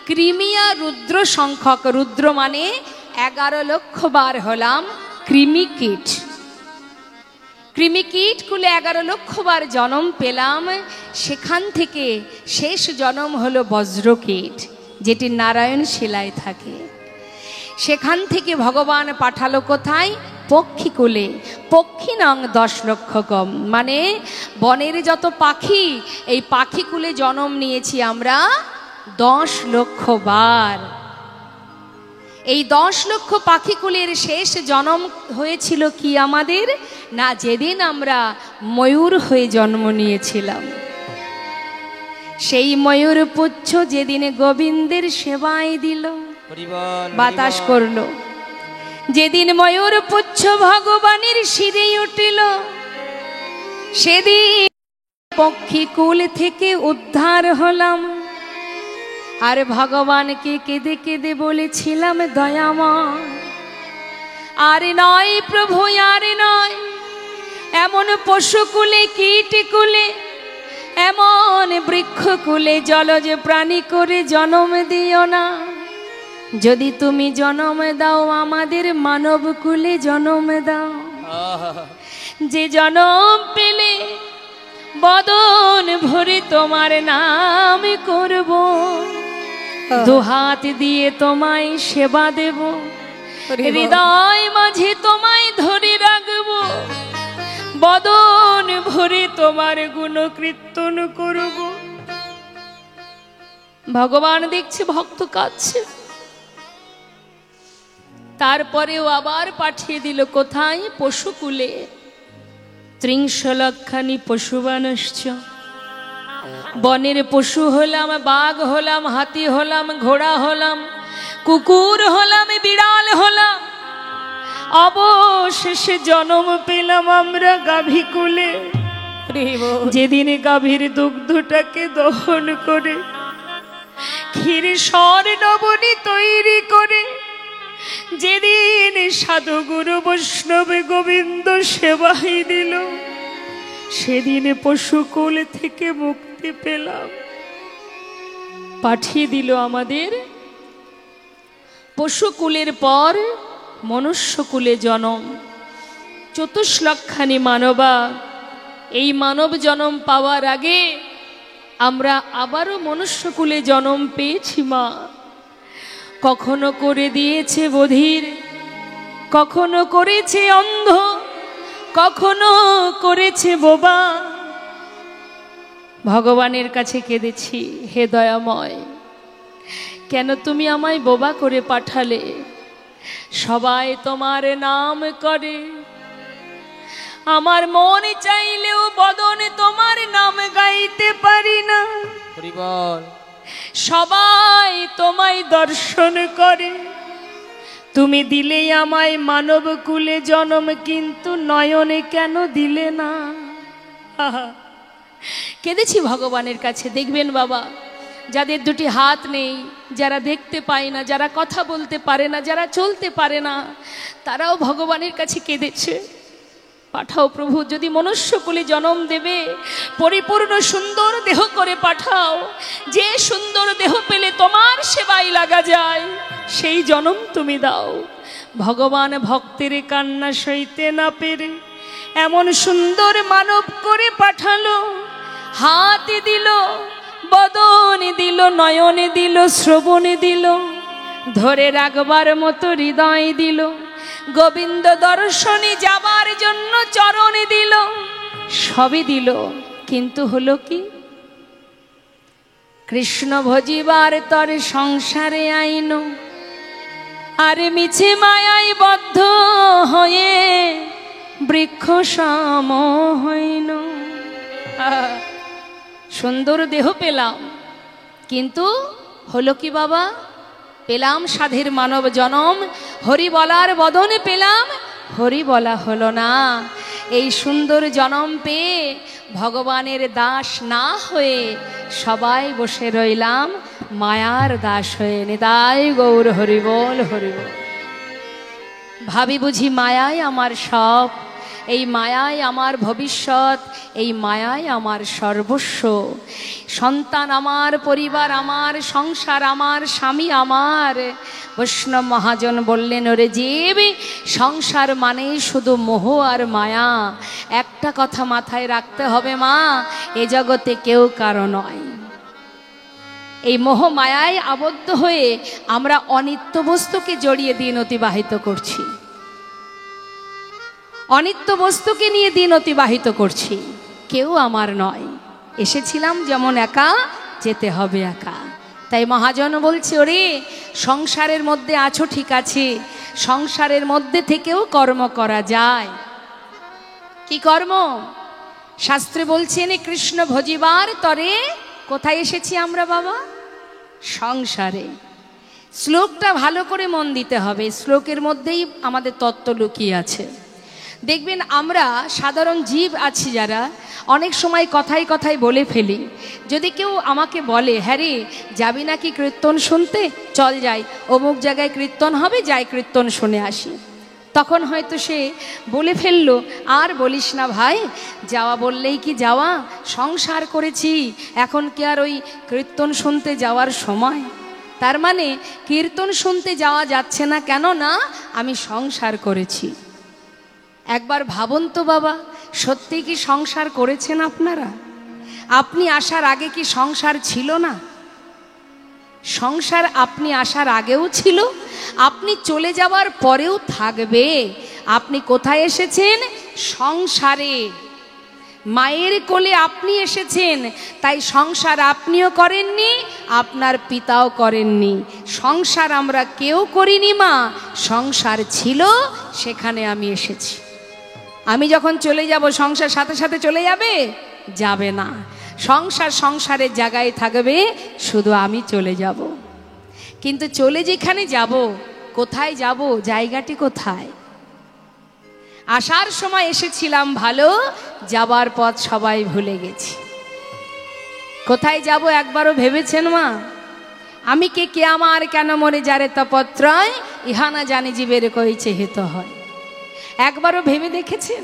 কৃমিয়া রুদ্র সংখ্যক। রুদ্র মানে 11 লক্ষ বার হলাম কৃমিকীট। কৃমিকীট কুলে 11 লক্ষ বার জন্ম পেলাম। সেখান থেকে শেষ জন্ম হলো বজ্রকীট, যেটি নারায়ণ শিলায় থাকে। সেখান থেকে ভগবান পাঠালো কোথায়? পক্ষীকুলে। পক্ষী নং 10 লক্ষ কম, মানে বনের যত পাখি, এই পাখিকুলে জন্ম নিয়েছি আমরা 10 লক্ষ বার। এই 10 লক্ষ পাখিকুলের শেষ জন্ম হয়েছিল কি আমাদের? না, যেদিন আমরা ময়ূর হয়ে জন্ম নিয়েছিলাম। সেই ময়ূর পুচ্ছ যেদিন গোবিন্দের সেবায় দিল, বাতাস করলো, যেদিন ময়ূর পুচ্ছ ভগবানের শিরে উঠিল, সেদিন পক্ষীকুল থেকে উদ্ধার হলাম। আর ভগবানকে কেঁদে কেঁদে বলেছিলাম দয়াময়, আর নয় প্রভু, আর নয়, এমন পশুকুলে কীটকুলে এমন বৃক্ষকুলে জলজ প্রাণী করে জন্ম দিও না। যদি তুমি জন্ম দাও আমাদের মানব কুলে জন্ম দাও। যে জন্ম পেলে বদন ভরে তোমার নাম করব, দুহাত দিয়ে তোমায় সেবা দেব, হৃদয় মাঝে তোমায় ধরে রাখব, বদন ভরে তোমার গুণ কীর্তন করব। ভগবান দেখছে ভক্ত কাঁদছে, তারপরেও আবার পাঠিয়ে দিল কোথায়? পশুকুলে। ত্রিংশ লক্ষানি পশুবানশ্চ, বনের পশু হলাম, বাঘ হলাম, হাতি হলাম, ঘোড়া হলাম, কুকুর হলাম, বিড়াল হলাম, অবশেষে জন্ম পেলাম আমরা গাভীকুলে। যেদিন গাভীর দুগ্ধটাকে দহন করে ক্ষীর স্বর নবনী তৈরি করে, যেদিন সাধু গুরু বৈষ্ণবে গোবিন্দ সেবাই দিল, সেদিন পশুকুল থেকে মুক্তি পেলাম। পাঠিয়ে দিল আমাদের পশুকুলের পর মনুষ্যকুলে জন্ম। 24 লক্ষানি মানবা। এই মানব জন্ম পাওয়ার আগে আমরা আবারও মনুষ্যকুলে জন্ম পেয়েছি মা। কখনো করে দিয়েছে বধির, কখনো করেছে অন্ধ, কখনো করেছে বোবা। ভগবানের কাছে কেঁদেছি, হে দয়াময়, কেন তুমি আমায় বোবা করে পাঠালে? সবাই তোমার নাম করে, আমার মন চাইলেও বদনে তোমার নাম গাইতে পারি না। সবাই তোমায় দর্শন করে, তুমি দিলে আমায় মানব কুলে জন্ম, কিন্তু নয়নে কেন দিলে না? কেঁদেছি ভগবানের কাছে। দেখবেন বাবা, যাদের দুটি হাত নেই, যারা দেখতে পায় না, যারা কথা বলতে পারে না, যারা চলতে পারে না, তারাও ভগবানের কাছে কেঁদেছে। পাঠাও প্রভু, যদি মনুষ্যকুলে জন্ম দেবে পরিপূর্ণ সুন্দর দেহ করে পাঠাও। যে সুন্দর দেহ পেলে তোমার সেবায় লাগা যায়, সেই জন্ম তুমি দাও। ভগবান ভক্তের কান্না সইতে না পেরে এমন সুন্দর মানব করে পাঠালো। হাত দিল, বদনে দিল, নয়নে দিল, শ্রবণে দিল, ধরে রাখবার মতো হৃদয় দিল, গোবিন্দ দর্শনে যাবার জন্য চরণে দিল, সবই দিল। কিন্তু হলো কি? কৃষ্ণ ভজিবার তরে সংসারে আইন, আর মিছে মায়ায় বদ্ধ হয়ে বৃক্ষ সম হইন। সুন্দর দেহ পেলাম, কিন্তু হলো কি বাবা? পেলাম সাধের মানব জনম, হরি বলার বদনে পেলাম, হরি বলা হলো না। এই সুন্দর জনম পেয়ে ভগবানের দাস না হয়ে সবাই বসে রইলাম মায়ার দাস হয়ে। নিতাই গৌর হরি বল, হরি বল। ভাবি বুঝি মায়াই আমার সব, এই মায়াই আমার ভবিষ্যৎ, এই মায়াই আমার সর্বস্ব। সন্তান আমার, পরিবার আমার, সংসার আমার, স্বামী আমার। বৈষ্ণব মহাজন বললেন, ওরে জীব, সংসার মানে শুধু মোহ আর মায়া। একটা কথা মাথায় রাখতে হবে মা, এ জগতে কেউ কারো নয়। এই মোহ মায়ায় আবদ্ধ হয়ে আমরা অনিত্য বস্তুকে জড়িয়ে দিন অতিবাহিত করছি, অনিত্য বস্তুকে নিয়ে দিন অতিবাহিত করছি। কেউ আমার নয়, এসেছিলাম যেমন একা, যেতে হবে একা। তাই মহাজন বলছে, ওরে সংসারের মধ্যে আছো ঠিক আছে, সংসারের মধ্যে থেকেও কর্ম করা যায়। কি কর্ম? শাস্ত্রে বলছেন, কৃষ্ণ ভজিবার তরে কোথায় এসেছি আমরা বাবা? সংসারে। শ্লোকটা ভালো করে মন দিতে হবে, শ্লোকের মধ্যেই আমাদের তত্ত্ব লুকিয়ে আছে। দেখবেন আমরা সাধারণ জীব আছি যারা, অনেক সময় কথায় কথায় বলে ফেলি। যদি কেউ আমাকে বলে, হ্যাঁ রে যাবি নাকি কীর্তন শুনতে, চল যাই, অমুক জায়গায় কীর্তন হবে, যাই কীর্তন শুনে আসি। তখন হয়তো সে বলে ফেললো, আর বলিস না ভাই, যাওয়া বললেই কি যাওয়া, সংসার করেছি, এখন কি আর ওই কীর্তন শুনতে যাওয়ার সময়? তার মানে কীর্তন শুনতে যাওয়া যাচ্ছে না, কেন না আমি সংসার করেছি। একবার ভাবুন তো বাবা, সত্যি কি সংসার করেছেন আপনারা? আপনি আসার আগে কি সংসার ছিল না? সংসার আপনি আসার আগেও ছিল, আপনি চলে যাওয়ার পরেও থাকবে। আপনি কোথায় এসেছেন? সংসারে। মায়ের কোলে আপনি এসেছেন, তাই সংসার আপনিও করেননি, আপনার পিতাও করেননি। সংসার আমরা কেউ করিনি মা, সংসার ছিল, সেখানে আমি এসেছি। আমি যখন চলে যাব, সংসার সাথে সাথে চলে যাবে? যাবে না। সংসার সংসারের জায়গায় থাকবে, শুধু আমি চলে যাব। কিন্তু চলে যেখানে যাব, কোথায় যাব, জায়গাটি কোথায়? আসার সময় এসেছিলাম ভালো, যাবার পথ সবাই ভুলে গেছি। কোথায় যাব একবারও ভেবেছেন মা? আমি কে আমার কেন মরে যারে তপত্রয়, ইহানা জানি জীবের কইছে হিত হয়। একবারও ভেবে দেখেছেন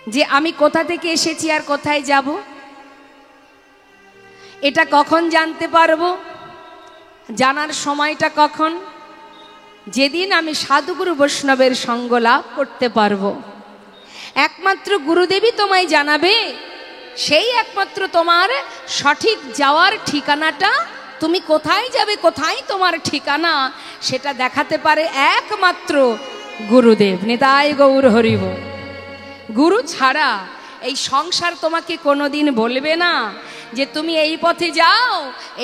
যে আমি কোথা থেকে এসেছি আর কোথায় যাব? এটা কখন জানতে পারবো? জানার সময়টা কখন? যেদিন আমি সাধুগুরু বৈষ্ণবের সঙ্গ লাভ করতে পারবো। একমাত্র গুরুদেবই তোমায় জানাবে, সেই একমাত্র তোমার সঠিক যাওয়ার ঠিকানাটা, তুমি কোথায় যাবে, কোথায় তোমার ঠিকানা, সেটা দেখাতে পারে একমাত্র গুরুদেব। নিতাই গৌর হরিব। গুরু ছাড়া এই সংসার তোমাকে কোনোদিন বলবে না যে তুমি এই পথে যাও,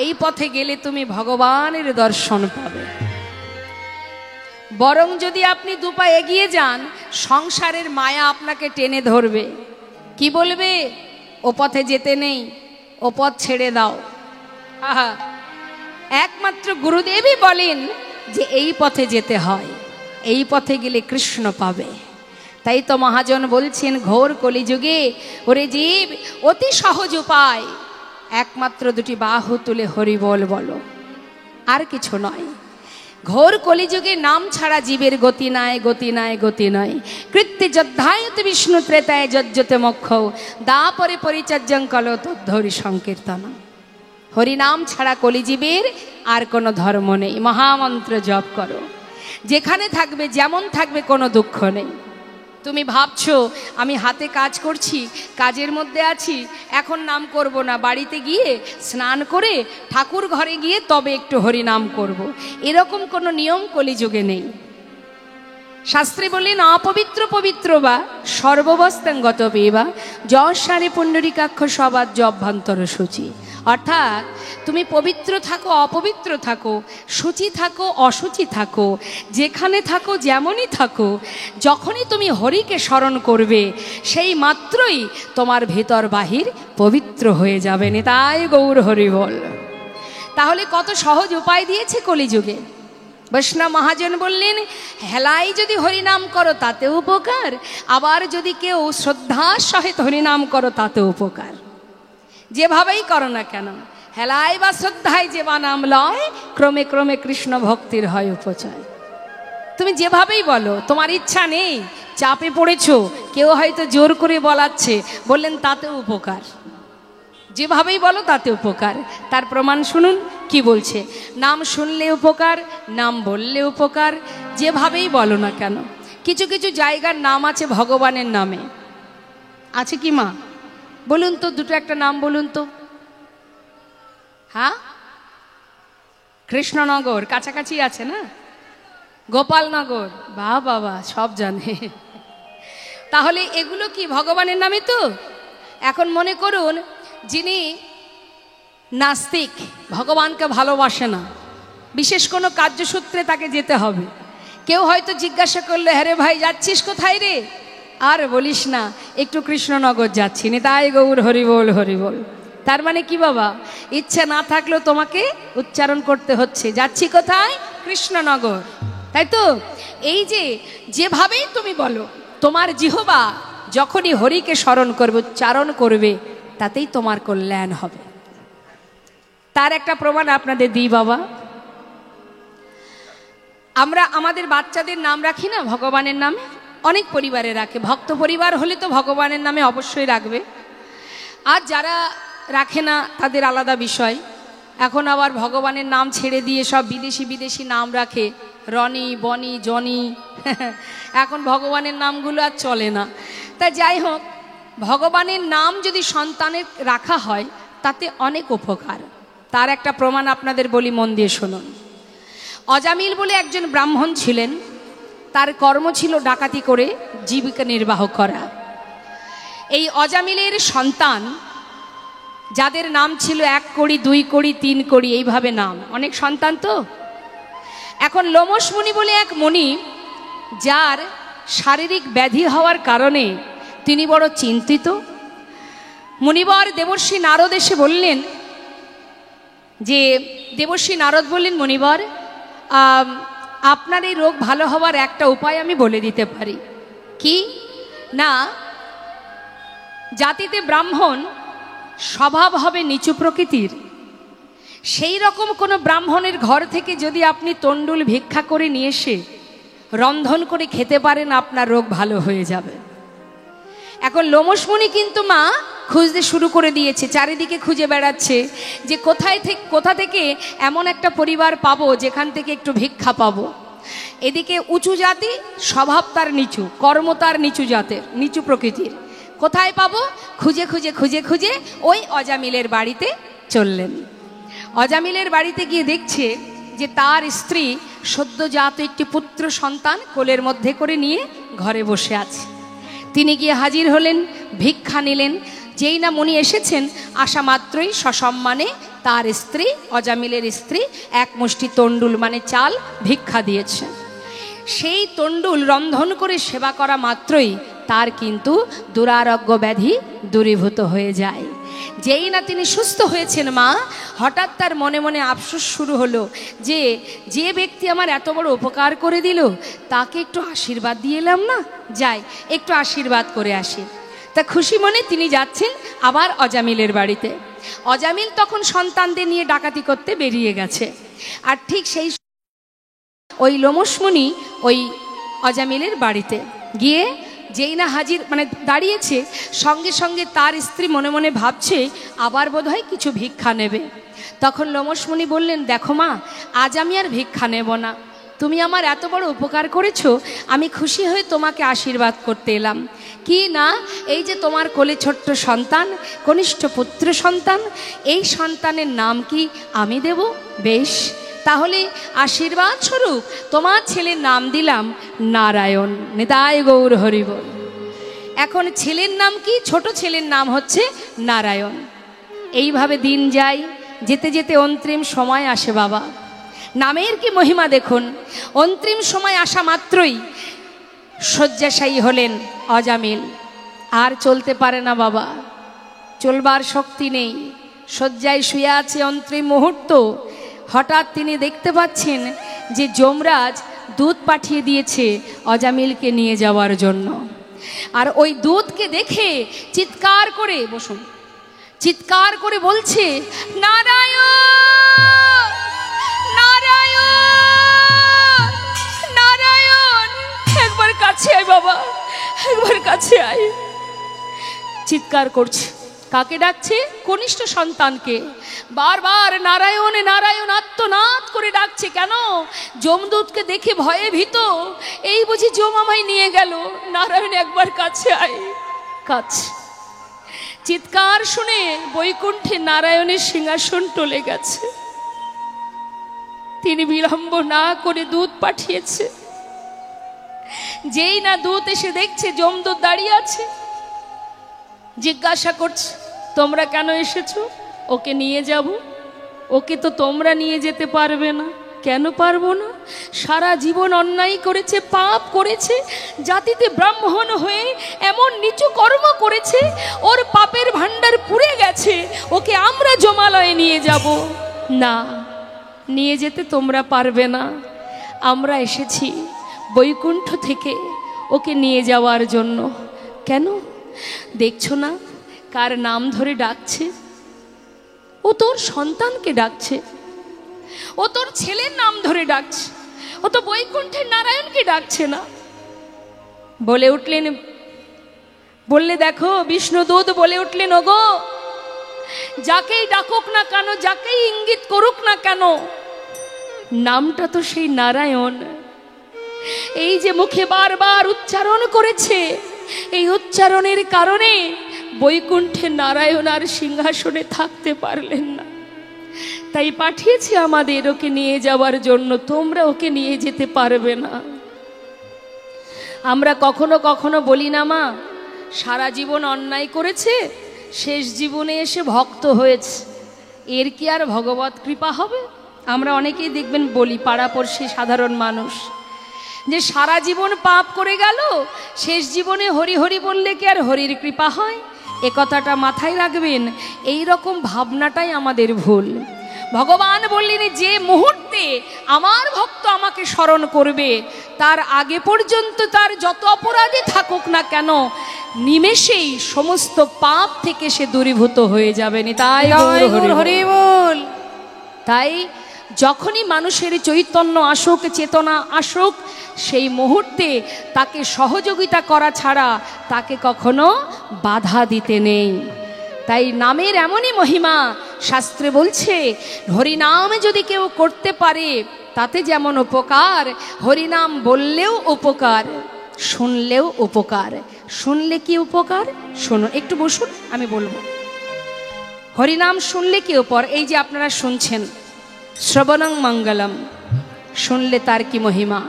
এই পথে গেলে তুমি ভগবানের দর্শন পাবে। বরং যদি আপনি দুপা এগিয়ে যান, সংসারের মায়া আপনাকে টেনে ধরবে। কি বলবে? ও পথে যেতে নেই, ও পথ ছেড়ে দাও। আহা, একমাত্র গুরুদেবই বলেন যে এই পথে যেতে হয়, এই পথে গেলে কৃষ্ণ পাবে। তাই তো মহাজন বলছেন, ঘোর কলিযুগে ওরে জীব অতি সহজ উপায়, একমাত্র দুটি বাহু তুলে হরি বল বলো, আর কিছু নয়। ঘোর কলিযুগে নাম ছাড়া জীবের গতি নাই, গতি নাই, গতি নয়। কৃত্যে যদ্ধায়ত বিষ্ণু ত্রেতায় যজ্জতে মোক্ষ, দাপরে পরিচর্যং কলো তদ্ধরি সংকীর্তন। হরিনাম ছাড়া কলিজীবের আর কোনো ধর্ম নেই। মহামন্ত্র জপ করো, যেখানে থাকবে যেমন থাকবে, কোনো দুঃখ নেই। তুমি ভাবছো আমি হাতে কাজ করছি, কাজের মধ্যে আছি, এখন নাম করব না, বাড়িতে গিয়ে স্নান করে ঠাকুর ঘরে গিয়ে তবে একটু হরিনাম করব, এরকম কোনো নিয়ম কলিযুগে নেই। শাস্ত্রে বললেন, অপবিত্র পবিত্র বা সর্ববস্তাঙ্গত পেবা যশারে পুণ্ডরিকাক্ষ সবাদ অভ্যন্তর সূচি। অর্থাৎ তুমি পবিত্র থাকো, অপবিত্র থাকো, সূচি থাকো, অসুচি থাকো, যেখানে থাকো যেমনই থাকো, যখনই তুমি হরিকে স্মরণ করবে, সেই মাত্রই তোমার ভেতর বাহির পবিত্র হয়ে যাবে। নিতাই গৌর হরি বল। তাহলে কত সহজ উপায় দিয়েছে কলিযুগে। বৈষ্ণব মহাজন বললেন, হেলাই যদি হরিনাম করো তাতে উপকার, আবার যদি কেউ শ্রদ্ধার সহিত হরিনাম করো তাতে উপকার। যেভাবেই করো না কেন, হেলায় বা শ্রদ্ধায় যে বা নাম লয়, ক্রমে ক্রমে কৃষ্ণ ভক্তির হয় উপচয়। তুমি যেভাবেই বলো, তোমার ইচ্ছা নেই, চাপে পড়েছো, কেউ হয়তো জোর করে বলাচ্ছে, বললেন তাতে উপকার। যেভাবেই বলো তাতে উপকার। তার প্রমাণ শুনুন কি বলছে। নাম শুনলে উপকার, নাম বললে উপকার, যেভাবেই বলো না কেন। কিছু কিছু জায়গার নাম আছে ভগবানের নামে, আছে কি মা? বলুন তো, দুটো একটা নাম বলুন তো। হ্যাঁ, কৃষ্ণনগর কাছাকাছি আছে না, গোপালনগর, বা বাবা সব জানে। তাহলে এগুলো কি ভগবানের নামে? তো এখন মনে করুন, যিনি নাস্তিক, ভগবানকে ভালোবাসে না, বিশেষ কোনো কার্যসূত্রে তাকে যেতে হবে। কেউ হয়তো জিজ্ঞাসা করলে, হ্যাঁ রে ভাই যাচ্ছিস কোথায় রে? আর বলিস না, একটু কৃষ্ণনগর যাচ্ছি। নিতাই গৌর হরি বল, হরি বল। তার মানে কি বাবা, ইচ্ছা না থাকলেও তোমাকে উচ্চারণ করতে হচ্ছে, যাচ্ছি কোথায়? কৃষ্ণনগর। তাই তো? এই যে যেভাবেই তুমি বলো, তোমার জিহ্বা যখনই হরিকে স্মরণ করবে, উচ্চারণ করবে, তাতেই তোমার কল্যাণ হবে। তার একটা প্রমাণ আপনাদের দিই বাবা। আমরা আমাদের বাচ্চাদের নাম রাখি না ভগবানের নামে, অনেক পরিবারে রাখে। ভক্ত পরিবার হলে তো ভগবানের নামে অবশ্যই রাখবে, আর যারা রাখে না তাদের আলাদা বিষয়। এখন আবার ভগবানের নাম ছেড়ে দিয়ে সব বিদেশি বিদেশি নাম রাখে, রনি, বনি, জনি। এখন ভগবানের নামগুলো আর চলে না। তা যাই হোক, ভগবানের নাম যদি সন্তানের রাখা হয় তাতে অনেক উপকার। তার একটা প্রমাণ আপনাদের বলি, মন দিয়ে শুনুন। অজামিল বলে একজন ব্রাহ্মণ ছিলেন, তার কর্ম ছিল ডাকাতি করে জীবিকা নির্বাহ করা। এই অজামিলের সন্তান যাদের নাম ছিল 1 কোড়ি, 2 কোড়ি, 3 কোড়ি, এইভাবে নাম, অনেক সন্তান তো। এখন লোমশ মুনি বলে এক মুনি, যার শারীরিক ব্যাধি হওয়ার কারণে তিনি বড় চিন্তিত। মুনিবর দেবর্ষি নারদ এসে বললেন যে, দেবর্ষি নারদ বললেন, মুনিবর আপনার এই রোগ ভালো হওয়ার একটা উপায় আমি বলে দিতে পারি। কি না, জাতিতে ব্রাহ্মণ, স্বভাব হবে নিচু প্রকৃতির, সেই রকম কোনো ব্রাহ্মণের ঘর থেকে যদি আপনি তণ্ডুল ভিক্ষা করে নিয়ে এসে রন্ধন করে খেতে পারেন, আপনার রোগ ভালো হয়ে যাবে। এখন লোমশমণি কিন্তু মা খুঁজতে শুরু করে দিয়েছে, চারিদিকে খুঁজে বেড়াচ্ছে যে কোথা থেকে এমন একটা পরিবার পাবো যেখান থেকে একটু ভিক্ষা পাবো। এদিকে উঁচু জাতি, স্বভাব তার নিচু, কর্ম তার নিচু জাতের, নিচু প্রকৃতির, কোথায় পাবো? খুঁজে খুঁজে খুঁজে খুঁজে ওই অজামিলের বাড়িতে চললেন। অজামিলের বাড়িতে গিয়ে দেখছে যে তার স্ত্রী সদ্যজাত একটি পুত্র সন্তান কোলের মধ্যে করে নিয়ে ঘরে বসে আছে। তিনি গিয়ে হাজির হলেন, ভিক্ষা নিলেন। যেই না মুনি এসেছেন, আসা মাত্রই সসম্মানে তার স্ত্রী, অজামিলের স্ত্রী, 1 মুষ্টি তণ্ডুল মানে চাল ভিক্ষা দিয়েছে। সেই তণ্ডুল রন্ধন করে সেবা করা মাত্রই তার কিন্তু দুরারোগ্য ব্যাধি দূরীভূত হয়ে যায়। যেই না তিনি সুস্থ হয়েছেন মা, হঠাৎ তার মনে মনে আফসোস শুরু হলো যে ব্যক্তি আমার এত বড় উপকার করে দিল, তাকে একটু আশীর্বাদ দিয়ে এলাম না, যাই একটু আশীর্বাদ করে আসি। তা খুশি মনে তিনি যাচ্ছেন আবার অজামিলের বাড়িতে। অজামিল তখন সন্তানদের নিয়ে ডাকাতি করতে বেরিয়ে গেছে। আর ঠিক সেই ওই লোমশমণি ওই অজামিলের বাড়িতে গিয়ে যেই না হাজির মানে দাঁড়িয়েছে, সঙ্গে সঙ্গে তার স্ত্রী মনে মনে ভাবছে আবার বোধহয় কিছু ভিক্ষা নেবে। তখন লোমশমণি বললেন, দেখো মা, আজ আমি আর ভিক্ষা নেব না, তুমি আমার এত বড় উপকার করেছো, আমি খুশি হয়ে তোমাকে আশীর্বাদ করতে এলাম। কি না, এই যে তোমার কোলে ছোট্ট সন্তান, কনিষ্ঠ পুত্র সন্তান, এই সন্তানের নাম কি আমি দেব? বেশ, তাহলে আশীর্বাদ স্বরূপ তোমার ছেলের নাম দিলাম নারায়ণ। নিতাই গৌর হরি বল। এখন ছেলের নাম কি? ছোট ছেলের নাম হচ্ছে নারায়ণ। এইভাবে দিন যায়, যেতে যেতে অন্তিম সময় আসে বাবা। নামের কি মহিমা দেখুন। অন্তিম সময় আসা মাত্রই শয্যাশায়ী হলেন অজামিল। আর চলতে পারে না বাবা, চলবার শক্তি নেই, শয্যায় শুয়ে আছে। অন্তিম মুহূর্ত, হঠাৎ তিনি দেখতে পাচ্ছেন যে যমরাজ দুধ পাঠিয়ে দিয়েছে অজামিলকে নিয়ে যাওয়ার জন্য। আর ওই দুধকে দেখে চিৎকার করে, বসুন, চিৎকার করে বলছে, নারায়ণ, নারায়ণ, নারায়ণ, একবার কাছে আয় বাবা, একবার কাছে আয়। চিৎকার করছে। কাকে ডাকছে? কনিষ্ঠ সন্তানকে। বারবার নারায়ণ নারায়ণ আত্মনাদ করে ডাকছে। কেন? যমদূতকে দেখে ভয়ে ভীত, এই বুঝি যম আমায় নিয়ে গেল, নারায়ণ একবার কাছে আয়। কাছে চিৎকার শুনে বৈকুণ্ঠে নারায়ণের সিংহাসন টলে গেছে। তিনি বিলম্ব না করে দূত পাঠিয়েছে। যেই না দূত এসে দেখছে যমদূত দাঁড়িয়ে আছে, জিজ্ঞাসা করছে, তোমরা কেন এসেছো? ওকে নিয়ে যাব। ওকে তো তোমরা নিয়ে যেতে পারবে না। কেন পারবো না? সারা জীবন অন্যায় করেছে, পাপ করেছে, জাতিতে ব্রাহ্মণ হয়ে এমন নিচু কর্ম করেছে, ওর পাপের ভাণ্ডার পুড়ে গেছে, ওকে আমরা জমালয়ে নিয়ে যাব না। নিয়ে যেতে তোমরা পারবে না। আমরা এসেছি বৈকুণ্ঠ থেকে ওকে নিয়ে যাওয়ার জন্য। কেন? দেখছো না কার নাম ধরে ডাকছে? ও তোর সন্তানকে ডাকছে, ও তোর ছেলের নাম ধরে ডাকছে, ও তো বৈকুণ্ঠের নারায়ণকে ডাকছে না। বলে উঠলেন, বললে দেখো বিষ্ণুদূত বলে উঠলেন, ওগো যাকেই ডাকুক না কেন, যাকেই ইঙ্গিত করুক না কেন, নামটা তো সেই নারায়ণ। এই যে মুখে বারবার উচ্চারণ করেছে, এই উচ্চারণের কারণে বৈকুণ্ঠে নারায়ণ আর সিংহাসনে থাকতে পারলেন না। তাই পাঠিয়েছি আমাদের ওকে নিয়ে যাওয়ার জন্য, তোমরা ওকে নিয়ে যেতে পারবে না। আমরা কখনো কখনো বলি না মা, সারা জীবন অন্যায় করেছে, শেষ জীবনে এসে ভক্ত হয়েছে, এর কি আর ভগবত কৃপা হবে? আমরা অনেকেই দেখবেন বলি, পাড়াপড়শি সাধারণ মানুষ, যে সারা জীবন পাপ করে গেল, শেষ জীবনে হরি হরি বললে কি আর হরির কৃপা হয়? এ কথাটা মাথায় রাখবেন। এই রকম ভাবনাটাই আমাদের ভুল। ভগবান বললেন, যে মুহূর্তে আমার ভক্ত আমাকে স্মরণ করবে, তার আগে পর্যন্ত তার যত অপরাধী থাকুক না কেন, নিমেষেই সমস্ত পাপ থেকে সে দূরীভূত হয়ে যাবে। তাই হরি বল। তাই যখনই মানুষের চৈতন্য আসুক, চেতনা আসুক, সেই মুহূর্তে তাকে সহযোগিতা করা ছাড়া তাকে কখনো বাধা দিতে নেই। তাই নামের এমনই মহিমা, শাস্ত্রে বলছে হরিনাম যদি কেউ করতে পারে তাতে যেমন উপকার, হরিনাম বললেও উপকার, শুনলেও উপকার। শুনলে কি উপকার? শুনুন, একটু বসুন, আমি বলবো। হরিনাম শুনলে কি উপকার? এই যে আপনারা শুনছেন, শ্রবণং মঙ্গলম, শুনলে তার কি মহিমা।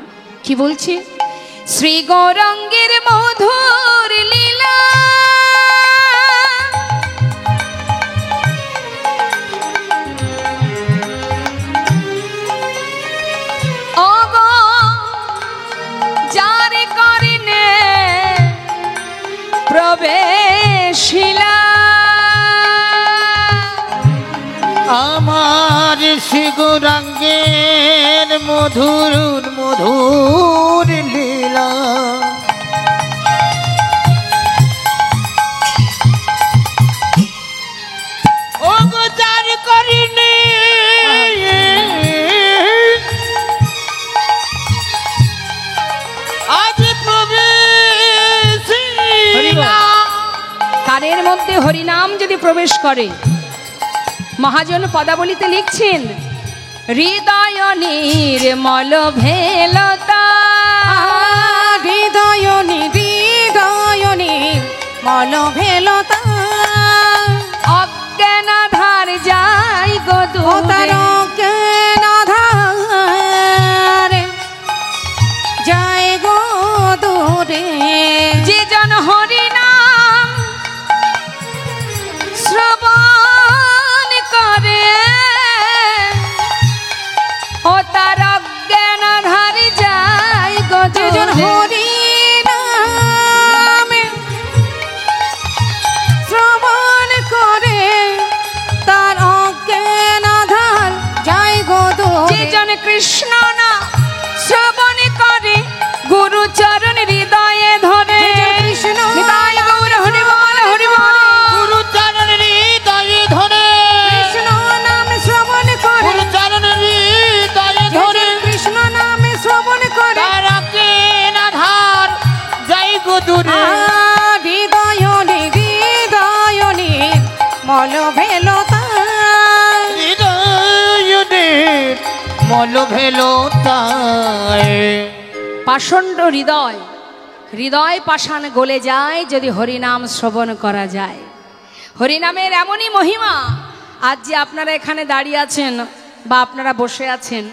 কি বলছে? শ্রী গৌরাঙ্গের মধুর লীলা, ওগো যার করিনে প্রবেশিলা, আমার শ্রী গৌরাঙ্গের মধুর মধুর লীলা, ও গো যার করিনে আজ প্রবেশিলা। কানের মধ্যে হরিনাম যদি প্রবেশ করে, মহাজন পদাবলিতে লিখছেন, হৃদয় নির্মল ভেলতা, হৃদয় নির্মল ভেলতা, অজ্ঞানাধার যাই গো তার দূরে, অজ্ঞানাধার যায় গো দূরে, যে জন হরিনাম শ্রবণ করে, ও তার অজ্ঞানাধার যাই গো যেজন দূরে। হরি নাম শ্রবণ করে, তার অজ্ঞানাধার যায় গো দূরে, যে জন কৃষ্ণ না শ্রবণ করে, গুরু চরণ হৃদয়ে ধরে, কৃষ্ণ নিতাই গৌর হরি বল হরি বল। গুরু চরণ হৃদয়ে ধরে, কৃষ্ণ নাম শ্রবণ করে, গুরু চরণ হৃদয়ে ধরে, কৃষ্ণ নাম শ্রবণ করে, তারাকে না ধার যাই গো দূরে। হৃদয় মল ভেলতা, হৃদয়ের মল ভেলতায়, পাষণ্ড হৃদয়, হৃদয় পাষাণ গলে যায় যদি হরিনাম শ্রবণ করা যায়। হরিনামের এমনই মহিমা। আজ যে আপনারা এখানে দাঁড়িয়ে আছেন বা আপনারা বসে আছেন,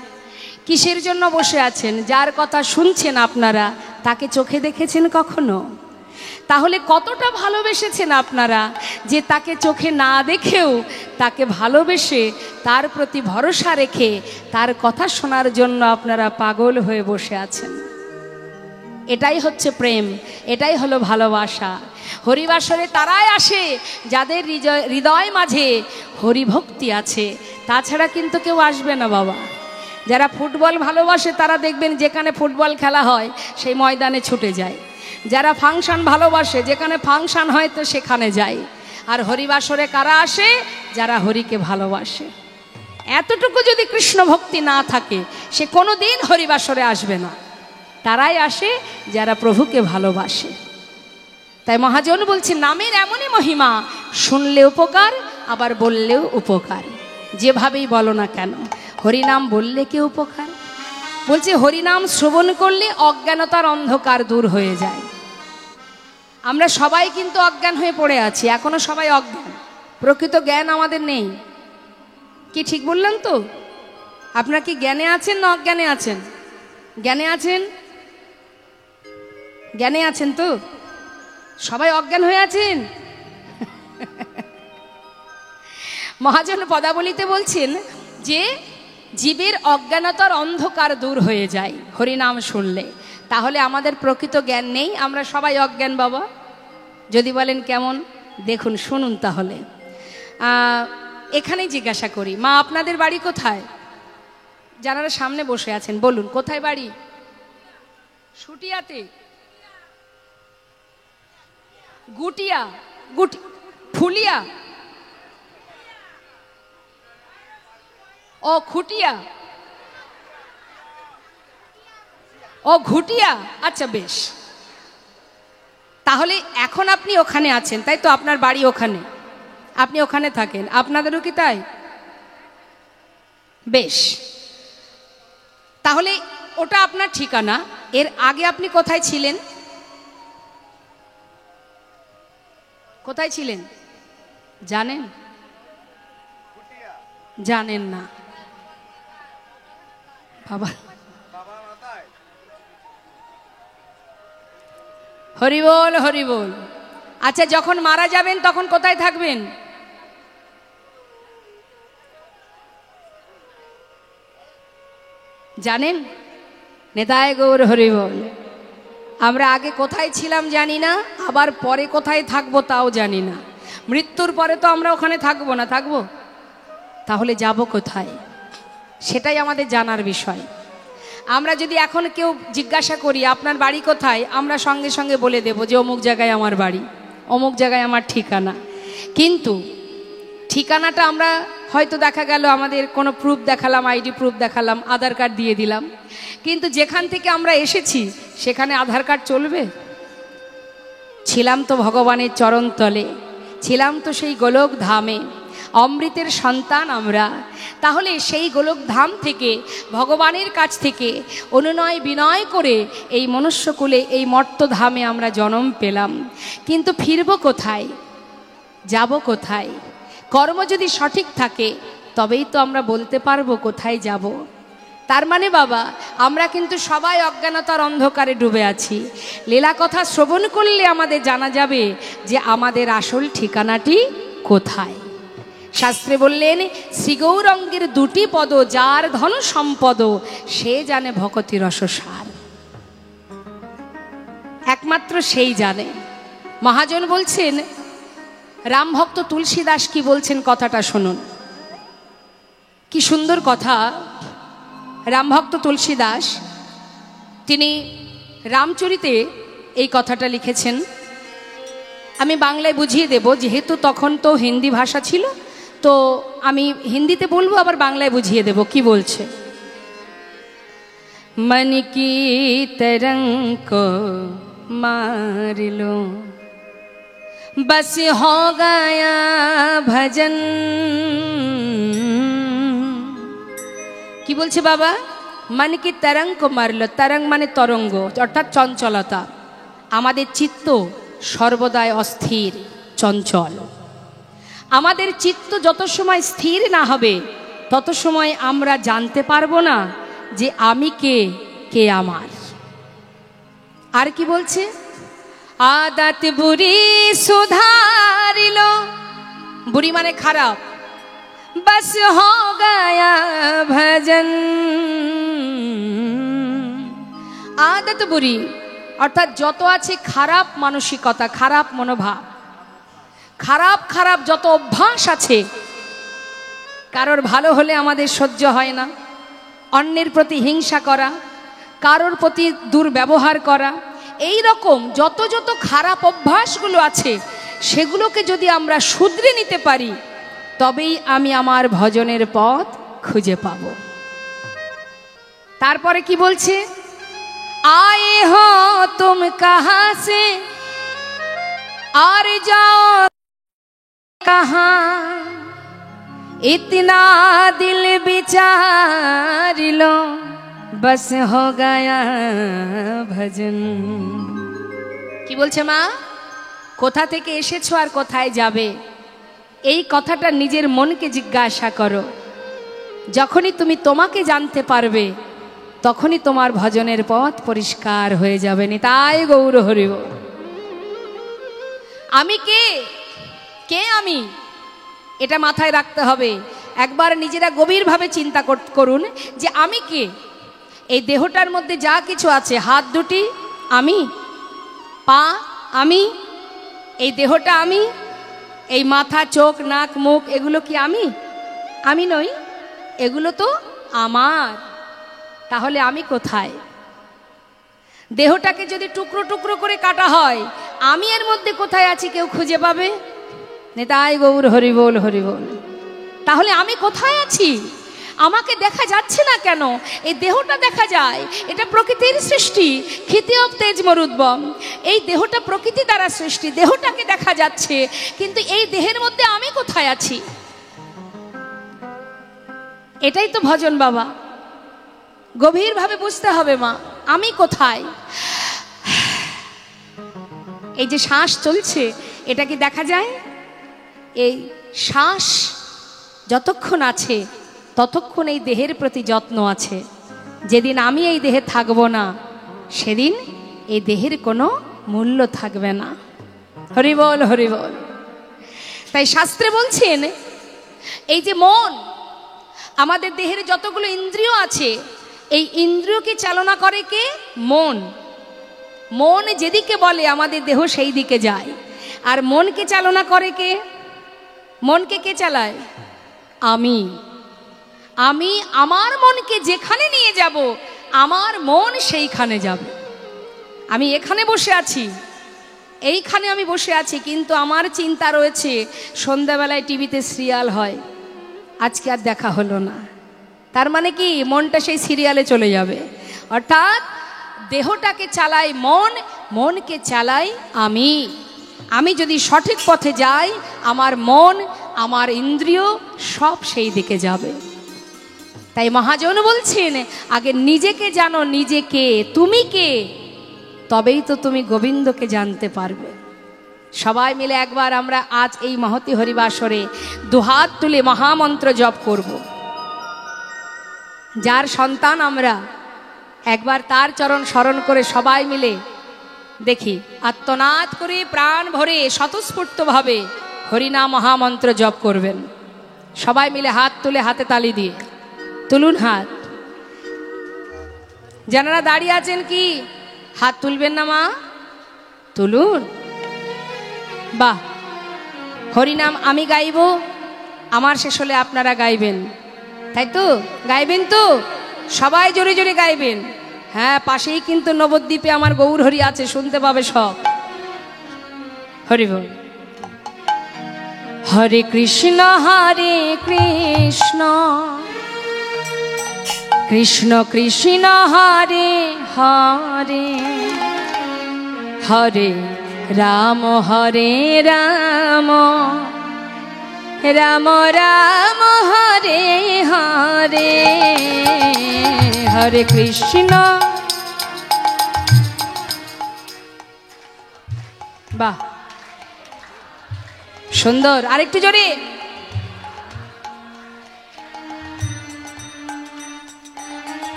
কিসের জন্য বসে আছেন? যার কথা শুনছেন আপনারা, তাকে চোখে দেখেছেন কখনো? তাহলে কতটা ভালোবেসেছেন আপনারা, যে তাকে চোখে না দেখেও তাকে ভালোবেসে তার প্রতি ভরসা রেখে তার কথা শোনার জন্য আপনারা পাগল হয়ে বসে আছেন। এটাই হচ্ছে প্রেম, এটাই হলো ভালোবাসা। হরিবাসরে তারাই আসে যাদের হৃদয় মাঝে হরিভক্তি আছে, তাছাড়া কিন্তু কেউ আসবে না বাবা। যারা ফুটবল ভালোবাসে তারা দেখবেন যেখানে ফুটবল খেলা হয় সেই ময়দানে ছুটে যায়। যারা ফাংশন ভালোবাসে, যেখানে ফাংশন হয় তো সেখানে যায়। আর হরিবাসরে কারা আসে? যারা হরিকে ভালোবাসে। এতটুকু যদি কৃষ্ণ ভক্তি না থাকে সে কোনো দিন হরিবাসরে আসবে না। তারাই আসে যারা প্রভুকে ভালোবাসে। তাই মহাজন বলছে নামের এমনই মহিমা, শুনলে উপকার আবার বললেও উপকার। যেভাবেই বলো না কেন হরিনাম বললে কি উপকার? বলছে হরিনাম শ্রবণ করলে অজ্ঞানতার অন্ধকার দূর হয়ে যায়। আমরা সবাই কিন্তু অজ্ঞান হয়ে পড়ে আছি, এখনো সবাই অজ্ঞান, প্রকৃত জ্ঞান আমাদের নেই। কি ঠিক বললাম তো? আপনারা কি জ্ঞানে আছেন না অজ্ঞানে আছেন? জ্ঞানে আছেন? জ্ঞানে আছেন তো? সবাই অজ্ঞান হয়ে আছেন। মহাজন পদাবলিতে বলছেন যে জীবের অজ্ঞানতার অন্ধকার দূর হয়ে যায় হরিনাম শুনলে। তাহলে আমাদের প্রকৃত জ্ঞান নেই, আমরা সবাই অজ্ঞান বাবা। যদি বলেন কেমন, দেখুন শুনুন তাহলে। এখানেই জিজ্ঞাসা করি, মা আপনাদের বাড়ি কোথায়? যারা সামনে বসে আছেন বলুন কোথায় বাড়ি? সুটিয়াতে? গুটিয়া? ফুলিয়া? ও খুটিয়া, ও ঘুটিয়া। আচ্ছা বেশ, তাহলে এখন আপনি ওখানে আছেন তাই তো? আপনার বাড়ি ওখানে, আপনি ওখানে থাকেন, আপনাদেরও কি তাই? বেশ, তাহলে ওটা আপনার ঠিকানা। এর আগে আপনি কোথায় ছিলেন? কোথায় ছিলেন জানেন? জানেন না বাবা? হরি বল, হরি বল। আচ্ছা, যখন মারা যাবেন তখন কোথায় থাকবেন? জানেন? নেতায় গৌর হরি বল। আমরা আগে কোথায় ছিলাম জানি না, আবার পরে কোথায় থাকবো তাও জানি না। মৃত্যুর পরে তো আমরা ওখানে থাকবো না, থাকবো? তাহলে যাব কোথায় সেটাই আমাদের জানার বিষয়। আমরা যদি এখন কেউ জিজ্ঞাসা করি আপনার বাড়ি কোথায়, আমরা সঙ্গে সঙ্গে বলে দেব যে অমুক জায়গায় আমার বাড়ি, অমুক জায়গায় আমার ঠিকানা। কিন্তু ঠিকানাটা আমরা হয়তো দেখা গেল আমাদের কোনো প্রুফ দেখালাম, আইডি প্রুফ দেখালাম, আধার কার্ড দিয়ে দিলাম, কিন্তু যেখান থেকে আমরা এসেছি সেখানে আধার কার্ড চলবে? ছিলাম তো ভগবানের চরণতলে, ছিলাম তো সেই গোলক ধামে, অমৃতের সন্তান আমরা। তাহলে সেই গোলক ধাম থেকে, ভগবানের কাছ থেকে অনুনয় বিনয় করে এই মনুষ্যকুলে, এই মর্তধামে আমরা জন্ম পেলাম। কিন্তু ফিরব কোথায়, যাব কোথায়? কর্ম যদি সঠিক থাকে তবেই তো আমরা বলতে পারবো কোথায় যাব। তার মানে বাবা, আমরা কিন্তু সবাই অজ্ঞানতার অন্ধকারে ডুবে আছি। লীলা কথা শ্রবণ করলে আমাদের জানা যাবে যে আমাদের আসল ঠিকানাটি কোথায়। শাস্ত্রে বললেন শ্রীগৌরঙ্গের দুটি পদ, যার ধন সম্পদ সে জানে ভকতি রসসার। একমাত্র সেই জানে। মহাজন বলছেন, রামভক্ত তুলসী দাস কি বলছেন কথাটা শুনুন, কি সুন্দর কথা। রামভক্ত তুলসী দাস তিনি রামচরিতে এই কথাটা লিখেছেন। আমি বাংলায় বুঝিয়ে দেব, যেহেতু তখন তো হিন্দি ভাষা ছিল, তো আমি হিন্দিতে বলবো আবার বাংলায় বুঝিয়ে দেব কি বলছে। मन की तरंग को मार लो, बस हो गया भजन। কি বলছে বাবা? मन की तरंग को मार लो। तरंग মানে তরঙ্গ, অর্থাৎ চঞ্চলতা। আমাদের চিত্ত সর্বদাই অস্থির, চঞ্চল। আমাদের চিত্ত যত সময় স্থির না হবে তত সময় আমরা জানতে পারবো না যে আমি কে, কে আমার। আর কি বলছে? আদত বুড়ি সুধারিল, বুড়ি মানে খারাপ, বস হো গয়া ভজন। আদত বুড়ি অর্থাৎ যত আছে খারাপ মানসিকতা, খারাপ মনোভাব, খারাপ খারাপ যত অভ্যাস আছে। কারোর ভালো হলে আমাদের সহ্য হয় না, অন্যের প্রতি হিংসা করা, কারোর প্রতি দুর্ব্যবহার করা, এই রকম যত যত খারাপ অভ্যাসগুলো আছে সেগুলোকে যদি আমরা শুধরে নিতে পারি তবেই আমি আমার ভজনের পথ খুঁজে পাবো। তারপরে কি বলছে, আয়ে হো তুম কাহা সে আর যাও কাহা, ইতনা দিল বিচার লো বস হো গয়া ভজন। কি বলছে মা, কোথা থেকে এসেছো আর কোথায় যাবে, এই কথাটা নিজের মনকে জিজ্ঞাসা করো। যখনই তুমি তোমাকে জানতে পারবে তখনই তোমার ভজনের পথ পরিষ্কার হয়ে যাবে। নিতাই গৌর হরি বল। আমি কে, কে আমি, এটা মাথায় রাখতে হবে। একবার নিজেরা গভীরভাবে চিন্তা করুন যে আমি কে। এই দেহটার মধ্যে যা কিছু আছে, হাত দুটি আমি, পা আমি, এই দেহটা আমি, এই মাথা চোখ নাক মুখ এগুলো কি আমি? আমি নই, এগুলো তো আমার। তাহলে আমি কোথায়? দেহটাকে যদি টুকরো টুকরো করে কাটা হয়, আমি এর মধ্যে কোথায় আছি কেউ খুঁজে পাবে? নিতাই গৌর হরি বল, হরি বল। তাহলে আমি কোথায় আছি? আমাকে দেখা যাচ্ছে না কেন? এই দেহটা দেখা যায়, এটা প্রকৃতির সৃষ্টি। ক্ষিতিয়ব তেজ মরুদ্বম, এই দেহটা প্রকৃতি দ্বারা সৃষ্টি, দেহটাকে দেখা যাচ্ছে, কিন্তু এই দেহের মধ্যে আমি কোথায় আছি? এটাই তো ভজন বাবা, গভীরভাবে বুঝতে হবে মা, আমি কোথায়? এই যে শ্বাস চলছে, এটা কি দেখা যায়? এই শ্বাস যতক্ষণ আছে ততক্ষণ এই দেহের প্রতি যত্ন আছে। যেদিন আমি এই দেহে থাকবো না, সেদিন এই দেহের কোনো মূল্য থাকবে না। হরি বল, হরি বল। তাই শাস্ত্রে বলছেন, এই যে মন, আমাদের দেহের যতগুলো ইন্দ্রিয় আছে, এই ইন্দ্রিয়কে চালনা করে কে? মন। মন যেদিকে বলে আমাদের দেহ সেই দিকে যায়। আর মনকে চালনা করে কে? মনকে কে চালায়? আমি। আমি আমার মনকে যেখানে নিয়ে যাব, আমার মন সেইখানে যাবে। আমি এখানে বসে আছি, এইখানে আমি বসে আছি, কিন্তু আমার চিন্তা রয়েছে সন্ধ্যাবেলায় টিভিতে সিরিয়াল হয়, আজকে আর দেখা হলো না। তার মানে কি? মনটা সেই সিরিয়ালে চলে যাবে। অর্থাৎ দেহটাকে চালাই মন, মনকে চালাই আমি। আমি যদি সঠিক পথে যাই, আমার মন, আমার ইন্দ্রিয় সব সেই দিকে যাবে। তাই মহাজন বলছেন, আগে নিজেকে জানো, নিজেকে, তুমি কে, তবেই তো তুমি গোবিন্দকে জানতে পারবে। সবাই মিলে একবার আমরা আজ এই মহতি হরিবাসরে দুহাত তুলে মহামন্ত্র জপ করব। যার সন্তান আমরা, একবার তার চরণ স্মরণ করে সবাই মিলে দেখি, আত্মনাদ করে প্রাণ ভরে স্বতঃস্ফূর্তভাবে হরিনাম মহামন্ত্র জপ করবেন। সবাই মিলে হাত তুলে, হাতে তালি দিয়ে তুলুন হাত। যারা দাঁড়িয়ে আছেন কি হাত তুলবেন না মা? তুলুন। বাহ। হরিনাম আমি গাইব, আমার শেষ হলে আপনারা গাইবেন, তাই তো? গাইবেন তো? সবাই জোরে জোরে গাইবেন। হ্যাঁ, পাশেই কিন্তু নবদ্বীপে আমার গৌর হরি আছে, শুনতে পাবে সব। হরি বল। হরে কৃষ্ণ হরে কৃষ্ণ, কৃষ্ণ কৃষ্ণ হরে হরে, হরে রাম হরে রাম, রাম রাম হরে হরে, হরে কৃষ্ণ। বাহ, সুন্দর। আরেকটু জোরে।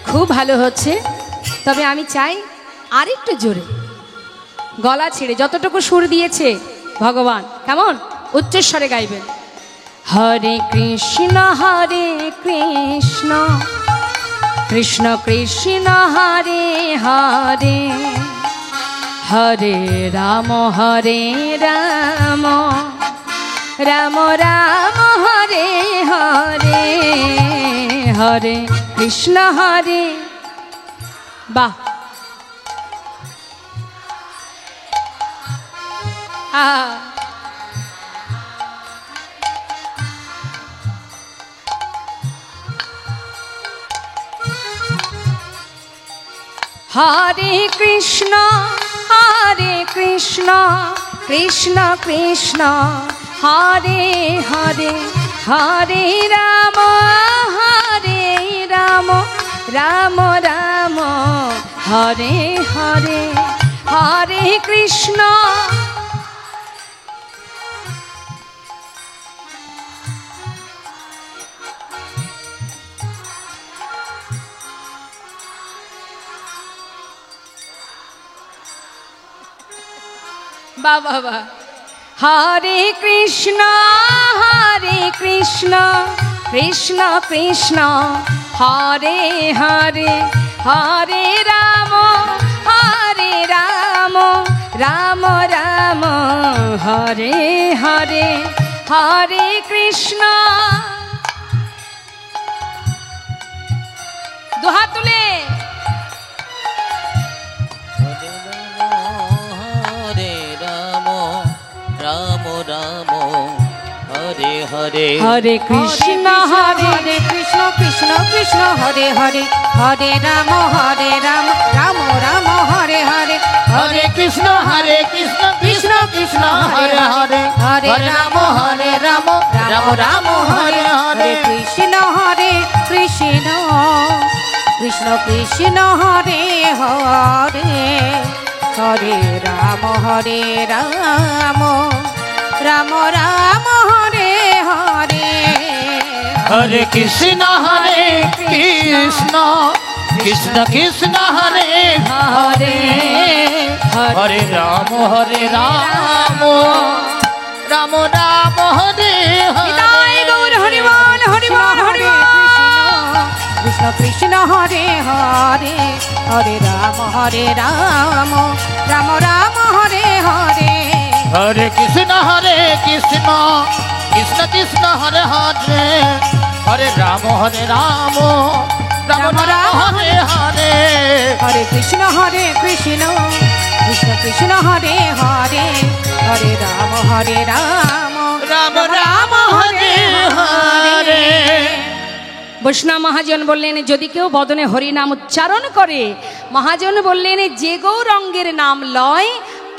খুব ভালো হচ্ছে, তবে আমি চাই আরেকটু জোরে, গলা ছেড়ে যতটুকু সুর দিয়েছে ভগবান, কেমন উচ্চস্বরে গাইবেন। হরে কৃষ্ণ কৃষ্ণ কৃষ্ণ হরে হরে, হরে রাম রাম, রাম রাম হরে হরে, হরে কৃষ্ণ হরে। বাহ। হরে কৃষ্ণ কৃষ্ণ কৃষ্ণ হরে হরে, হরে রাম রাম রাম হরে হরে, হরে কৃষ্ণ। বাবা হরে কৃষ্ণ কৃষ্ণ কৃষ্ণ হরে হরে, হরে রাম রাম রাম হরে হরে, হরে কৃষ্ণ। দুহাত তুলে হরে হরে কৃষ্ণ হরে কৃষ্ণ কৃষ্ণ কৃষ্ণ হরে হরে, হরে রাম রাম রাম হরে হরে, হরে কৃষ্ণ কৃষ্ণ কৃষ্ণ হরে হরে, হরে রাম রাম রাম হরে হরে। কৃষ্ণ কৃষ্ণ কৃষ্ণ কৃষ্ণ হরে হরে, হরে রাম রাম রাম হরে হরে। হরে কৃষ্ণ কৃষ্ণ কৃষ্ণ কৃষ্ণ হরে হরে, হরে রাম রাম রাম হরে হরে। গৌর হরি বল হরি বল হরি বল। কৃষ্ণ কৃষ্ণ হরে হরে, হরে রাম রাম রাম হরে হরে। হরে কৃষ্ণ কৃষ্ণ কৃষ্ণ কৃষ্ণ হরে হরে, হরে রাম রাম রাম হরে হরে। হরে কৃষ্ণ কৃষ্ণ কৃষ্ণ কৃষ্ণ হরে হরে, হরে রাম রাম রাম হরে হরে। বৈষ্ণব মহাজন বললেন যদি কেউ বদনে হরি নাম উচ্চারণ করে, মহাজন বললেন যে গৌরঙ্গের নাম লয়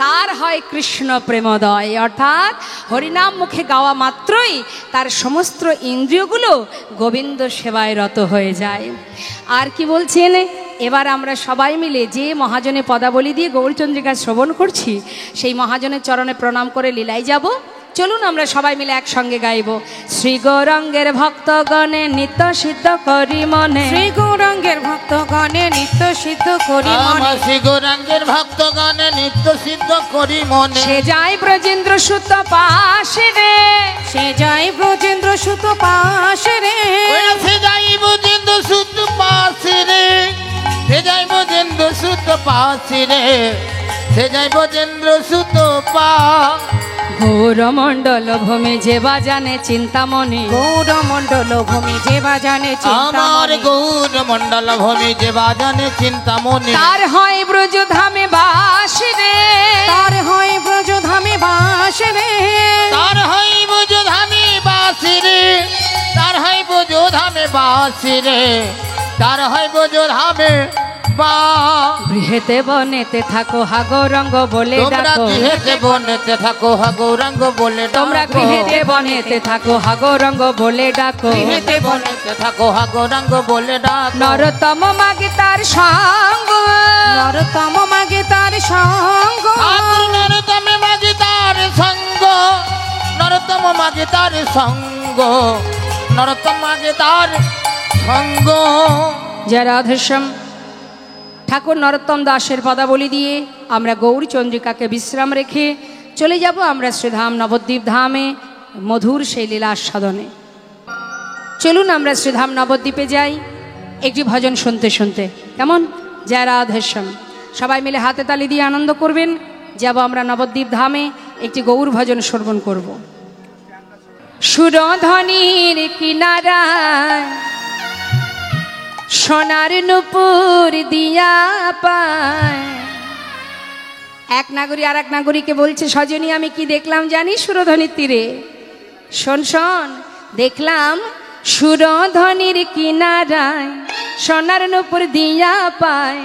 তার হয় কৃষ্ণ প্রেমোদয়। অর্থাৎ হরিনাম মুখে গাওয়া মাত্রই তার সমস্ত ইন্দ্রিয়গুলো গোবিন্দ সেবায় রত হয়ে যায়। আর কি বলছেন, এবার আমরা সবাই মিলে যে মহাজনের পদাবলী দিয়ে গৌরচন্দ্রিকা শ্রবণ করছি সেই মহাজনের চরণে প্রণাম করে লীলায় যাব। চলুন আমরা সবাই মিলে একসঙ্গে গাইব। শ্রী গৌরাঙ্গের ভক্তগণে নিত্য সিদ্ধ করি মনে, শ্রী গৌরাঙ্গের ভক্তগণে নিত্য সিদ্ধ করি মনে, শ্রী গৌরাঙ্গের ভক্তগণে নিত্য সিদ্ধ করি মনে। সে যায় ব্রজেন্দ্র সুত পাশে রে, সে যায় ব্রজেন্দ্র সুত পাশে রে, সে যাই ব্রজেন্দ্র সুত পাশে রে, সে যাই ব্রজেন্দ্র সুত পাশে রে, সে যাই ব্রজেন্দ্র সুত পা। গৌরমণ্ডল ভূমি যে বাজানে চিন্তামণি, গৌরমণ্ডল ভূমি যে বাজানে আমার গৌরমণ্ডল ভূমি যে বাজানে চিন্তামণি। তার হয় ব্রজধামে বাস রে, তার হয় ব্রজধামে বাস রে, তার হয় ব্রজধামে বাস রে, তার হয় ব্রজধামে বাস রে, তার হয় ব্রজধামে বা। গৃহেতে বনেতে থাকো হা গৌরঙ্গ বলে তোমরা ডাকো, গৃহেতে বনেতে থাকো হা গৌরাঙ্গ বলে ডাকো। তোমরা গৃহেতে বনেতে থাকো হা গৌরঙ্গ বলে ডাকো, গৃহেতে বনেতে থাকো হা গৌরাঙ্গ বলে ডাকো। নরতম মাগে তার সঙ্গ, নরতম মাগে তার সঙ্গ, নরতম মাগে তার সঙ্গ, নরতম মাগে তার সঙ্গ, নরতম মাগে তার সঙ্গ। জয় রাধেশ্যাম। ঠাকুর নরোত্তম দাসের পদাবলী দিয়ে আমরা গৌরচন্দ্রিকাকে বিশ্রাম রেখে চলে যাব আমরা শ্রীধাম নবদ্বীপ ধামে মধুর সেই লীলা আস্বাদনে। চলুন আমরা শ্রীধাম নবদ্বীপে যাই একটি ভজন শুনতে শুনতে। কেমন? জয় রাধেশ্যাম। সবাই মিলে হাতে তালি দিয়ে আনন্দ করবেন। যাব আমরা নবদ্বীপ ধামে একটি গৌর ভজন শ্রবণ করব। সুরধনির কিনারায় সোনার নুপুর দিয়া পায়। এক নাগরী আর এক নাগরীকে বলছে, সজনী আমি কি দেখলাম জানি সুরধনির তীরে? শোন শোন, দেখলাম সুরধনির কিনারায় সোনার নূপুর দিয়া পায়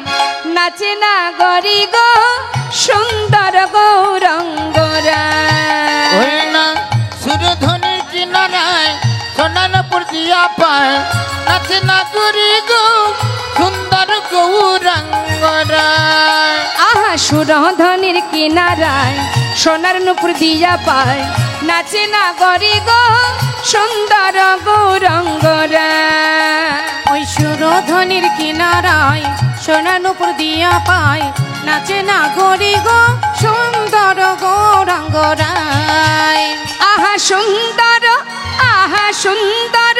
নাচে না গরি গো সুন্দর গৌরঙ্গরায়। ওই না সুরধনির কিনারায় সোনার নূপুর দিয়া পায় নাচে না গরি গো সুন্দর গৌরাঙ্গরায়। আহা সুরধনির কিনারায় সোনার নূপুর দিয়া পায় নাচে না গরি গো সুন্দর গৌরঙ্গরায়। ওই সুরধনির কিনারায় সোনা নূপুর দিয়া পায় নাচে না গরি গো সুন্দর গৌরাঙ্গরায়। আহা সুন্দর আহা সুন্দর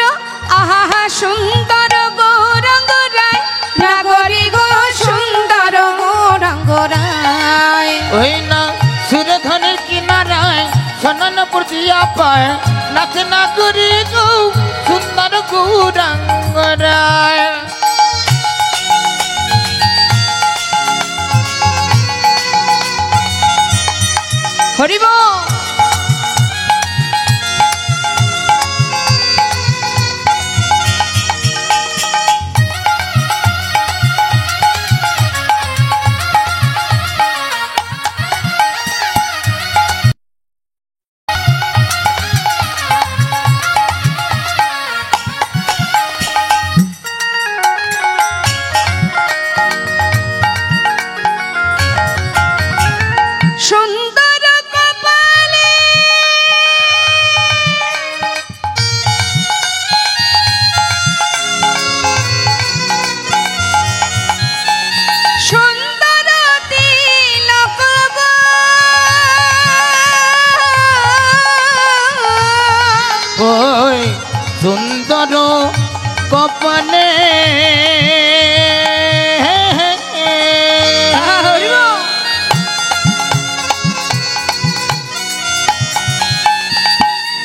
আহা সুন্দর গৌরঙ্গরায় নাগরি গো সুন্দর গৌরাঙ্গরায়। ওই না সুরধনির কিনারায় সোনার নূপুর দিয়া পায় নাচে না গরি গো সুন্দর গৌরাঙ্গরায়। হরিব সুন্দর কপালে সুন্দর তিলক গো ওই সুন্দর কপালে হরিব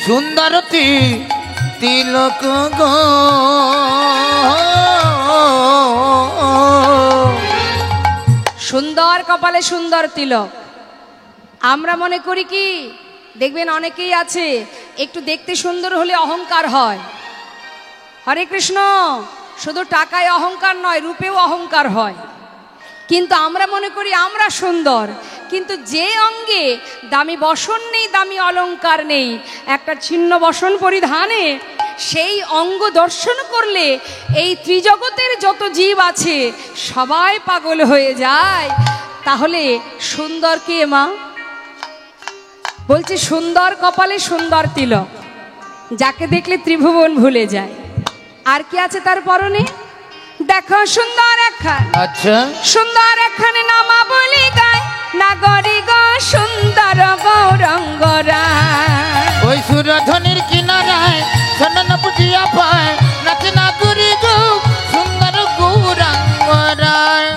সুন্দরতি তিলক গো সুন্দর কপালে সুন্দর তিলক। আমরা মনে করি কি দেখবেন অনেকেই আছে একটু দেখতে সুন্দর হলে অহংকার হয়। হরে কৃষ্ণ, শুধু টাকায় অহংকার নয়, রূপেও অহংকার হয়। কিন্তু আমরা মনে করি আমরা সুন্দর, কিন্তু যে অঙ্গে দামি বসন নেই, দামি অলংকার নেই, একটা ছিন্ন বসন পরিধানে সেই অঙ্গ দর্শন করলে এই ত্রিজগতের যত জীব আছে সবাই পাগল হয়ে যায়। তাহলে সুন্দর কে মা? বলছে সুন্দর কপালে সুন্দর তিলক, যাকে দেখলে ত্রিভুবন ভুলে যায়। আর কি আছে তার পরনে? দেখো সুন্দর একখান, আচ্ছা সুন্দর একখানে নামা বলি গায় নাগরি গো সুন্দর গৌরঙ্গরায়। ওই সুরধনির কিনারায় সোনার নূপুর দিয়া পায় নাচে না গরি গো সুন্দর গৌরাঙ্গরায়।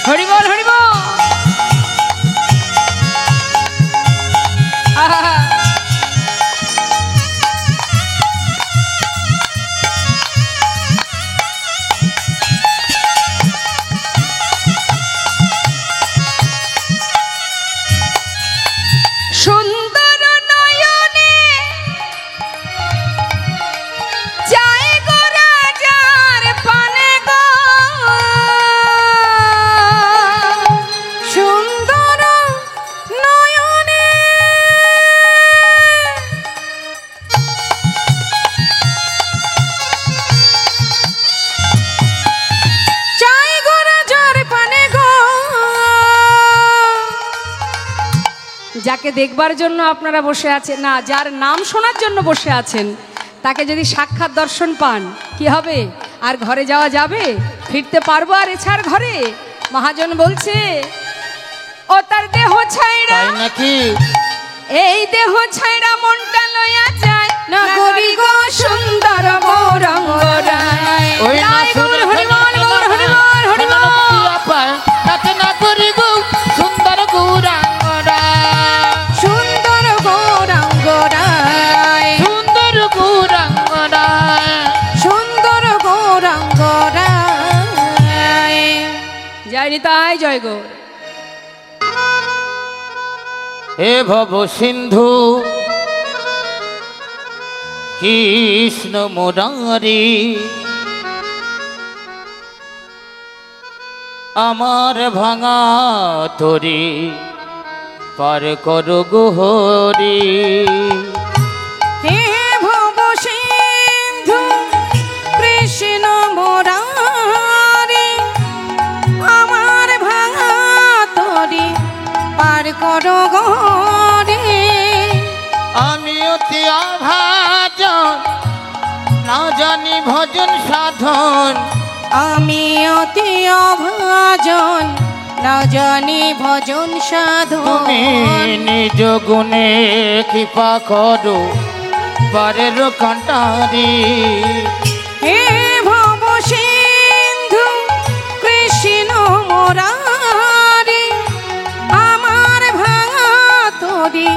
হরিবল হরিবল। আহা সুন্দর নয়নে যায় গো রাজার পানে গো সুন্দর নয়নে চাই গো রাজার পানে গো। যাকে দেখবার জন্য আপনারা বসে আছেন, না যার নাম শোনার জন্য বসে আছেন, তাকে যদি সাক্ষাৎ দর্শন পান কি হবে? আর ঘরে যাওয়া যাবে? ফিরতে পারবো আর এছাড় ঘরে? মহাজন বলছে ও তার দেহ ছাইড়া, তাই নাকি? এই দেহ ছাইড়া মনটা লইয়া যায় নাগরি গো সুন্দর গৌরঙ্গরায়। ওই না জয় গৌর হরিবল, গৌর হরিবল, হরিবল। পায় নাচে না গরি গো সুন্দর গৌরাঙ্গরায়। সুন্দর গৌরাঙ্গরায়। সুন্দর গৌরাঙ্গরায়। সুন্দর গৌরাঙ্গরায়। জয় নিতাই, জয় গৌর। এ ভব সিন্ধু কৃষ্ণ মুরারি আমার ভাঙা তরি পার করো গোহরি। হে ভব সিন্ধু কৃষ্ণ মুরারি আমার ভাঙা তরি পার করো গোহরি। আমি অতি অভাজন না জানি ভজন সাধন, আমি অতি অভাজন না জানি ভজন তুমি সাধন। নিজ গুণে কৃপা করো পারের কান্টারি। হে ভব সিন্ধু কৃষ্ণ মুরারি আমার ভাঙা তরি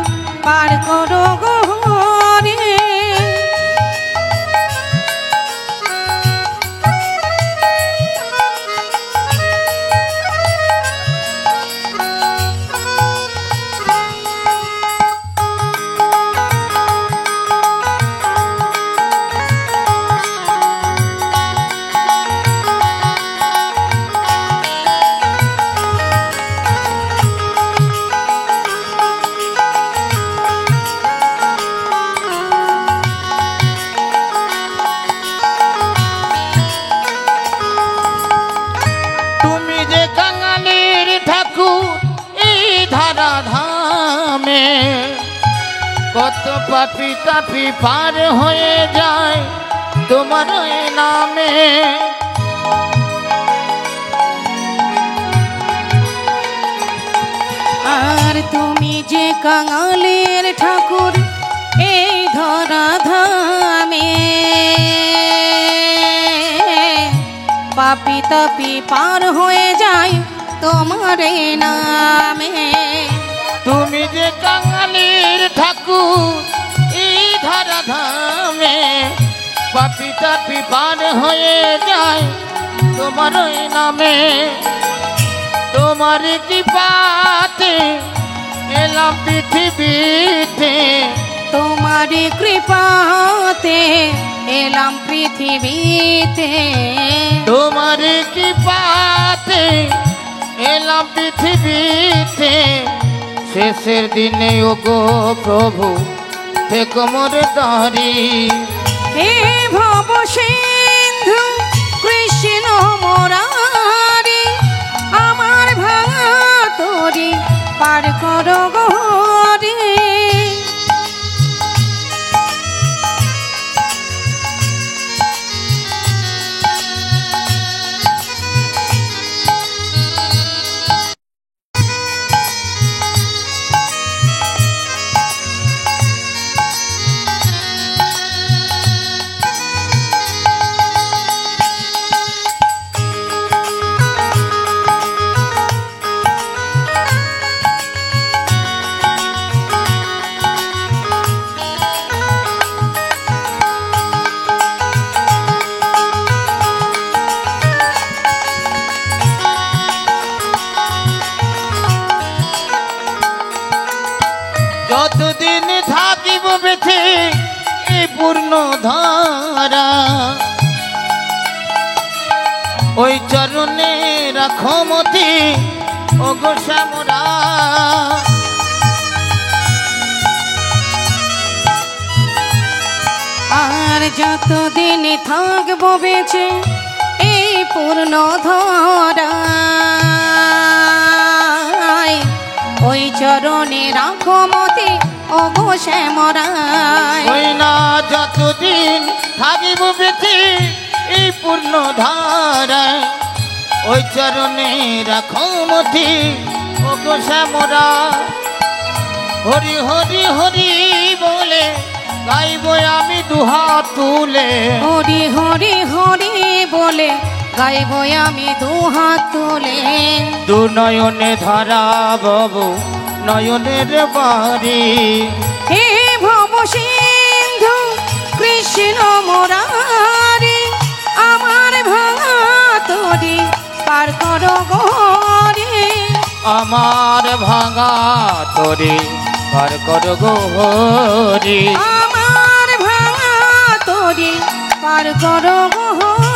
পার করো গোহরি। তুমি যে কাঙালির ঠাকুর এই ধারা ধামে, কত পাপি তাপি পার হয়ে যায় তোমার ওই নামে। আর তুমি যে কাঙালের ঠাকুর এই ধরা ধামে, পাপি তাপি পার হয়ে যায় তোমার এই নামে। তুমি যে কাঙালির ঠাকুর এই ধারা ধামে, পাপি তাপি পার হয়ে যায় তোমার ওই নামে। তোমার কৃপাতে এলাম পৃথিবীতে, তোমার কৃপাতে এলাম পৃথিবীতে। তোমার কৃপাতে এলাম পৃথিবীতে। শেষের দিনে ওগো প্রভু থেকো মোর দাঁড়ি। হে ভব সিন্ধু কৃষ্ণ মুরারি আমার ভাঙা তরি পার করো গোহরি। যতদিন থাকিব বেঁচে এই পূর্ণ ধারা, ওই চরণে রাখো মতি ওগো শ্যামরা। আর যতদিন থাকবো বেঁচে এই পূর্ণ ধরায়, ওই চরণে রাখো মতি ওগো শ্যামরায়। ওই না যতদিন থাকিব বেঁচে এই পূর্ণ ধারায়, ওই চরণে রাখো মতি ওগো শ্যামরা। হরি হরি হরি বলে গাইব আমি দুহাত তুলে, হরি হরি হরি বলে গাইব আমি দুহাত তুলে। দু নয়নে ধারা বাবু নয়নের বাড়ি। হে ভব সিন্ধু কৃষ্ণ মুরারি আমার ভাঙা তরি পার করো গোহরি। আমার ভাঙা তরি পার কর গোহরি। আমার ভাঙা নদী পার করো গো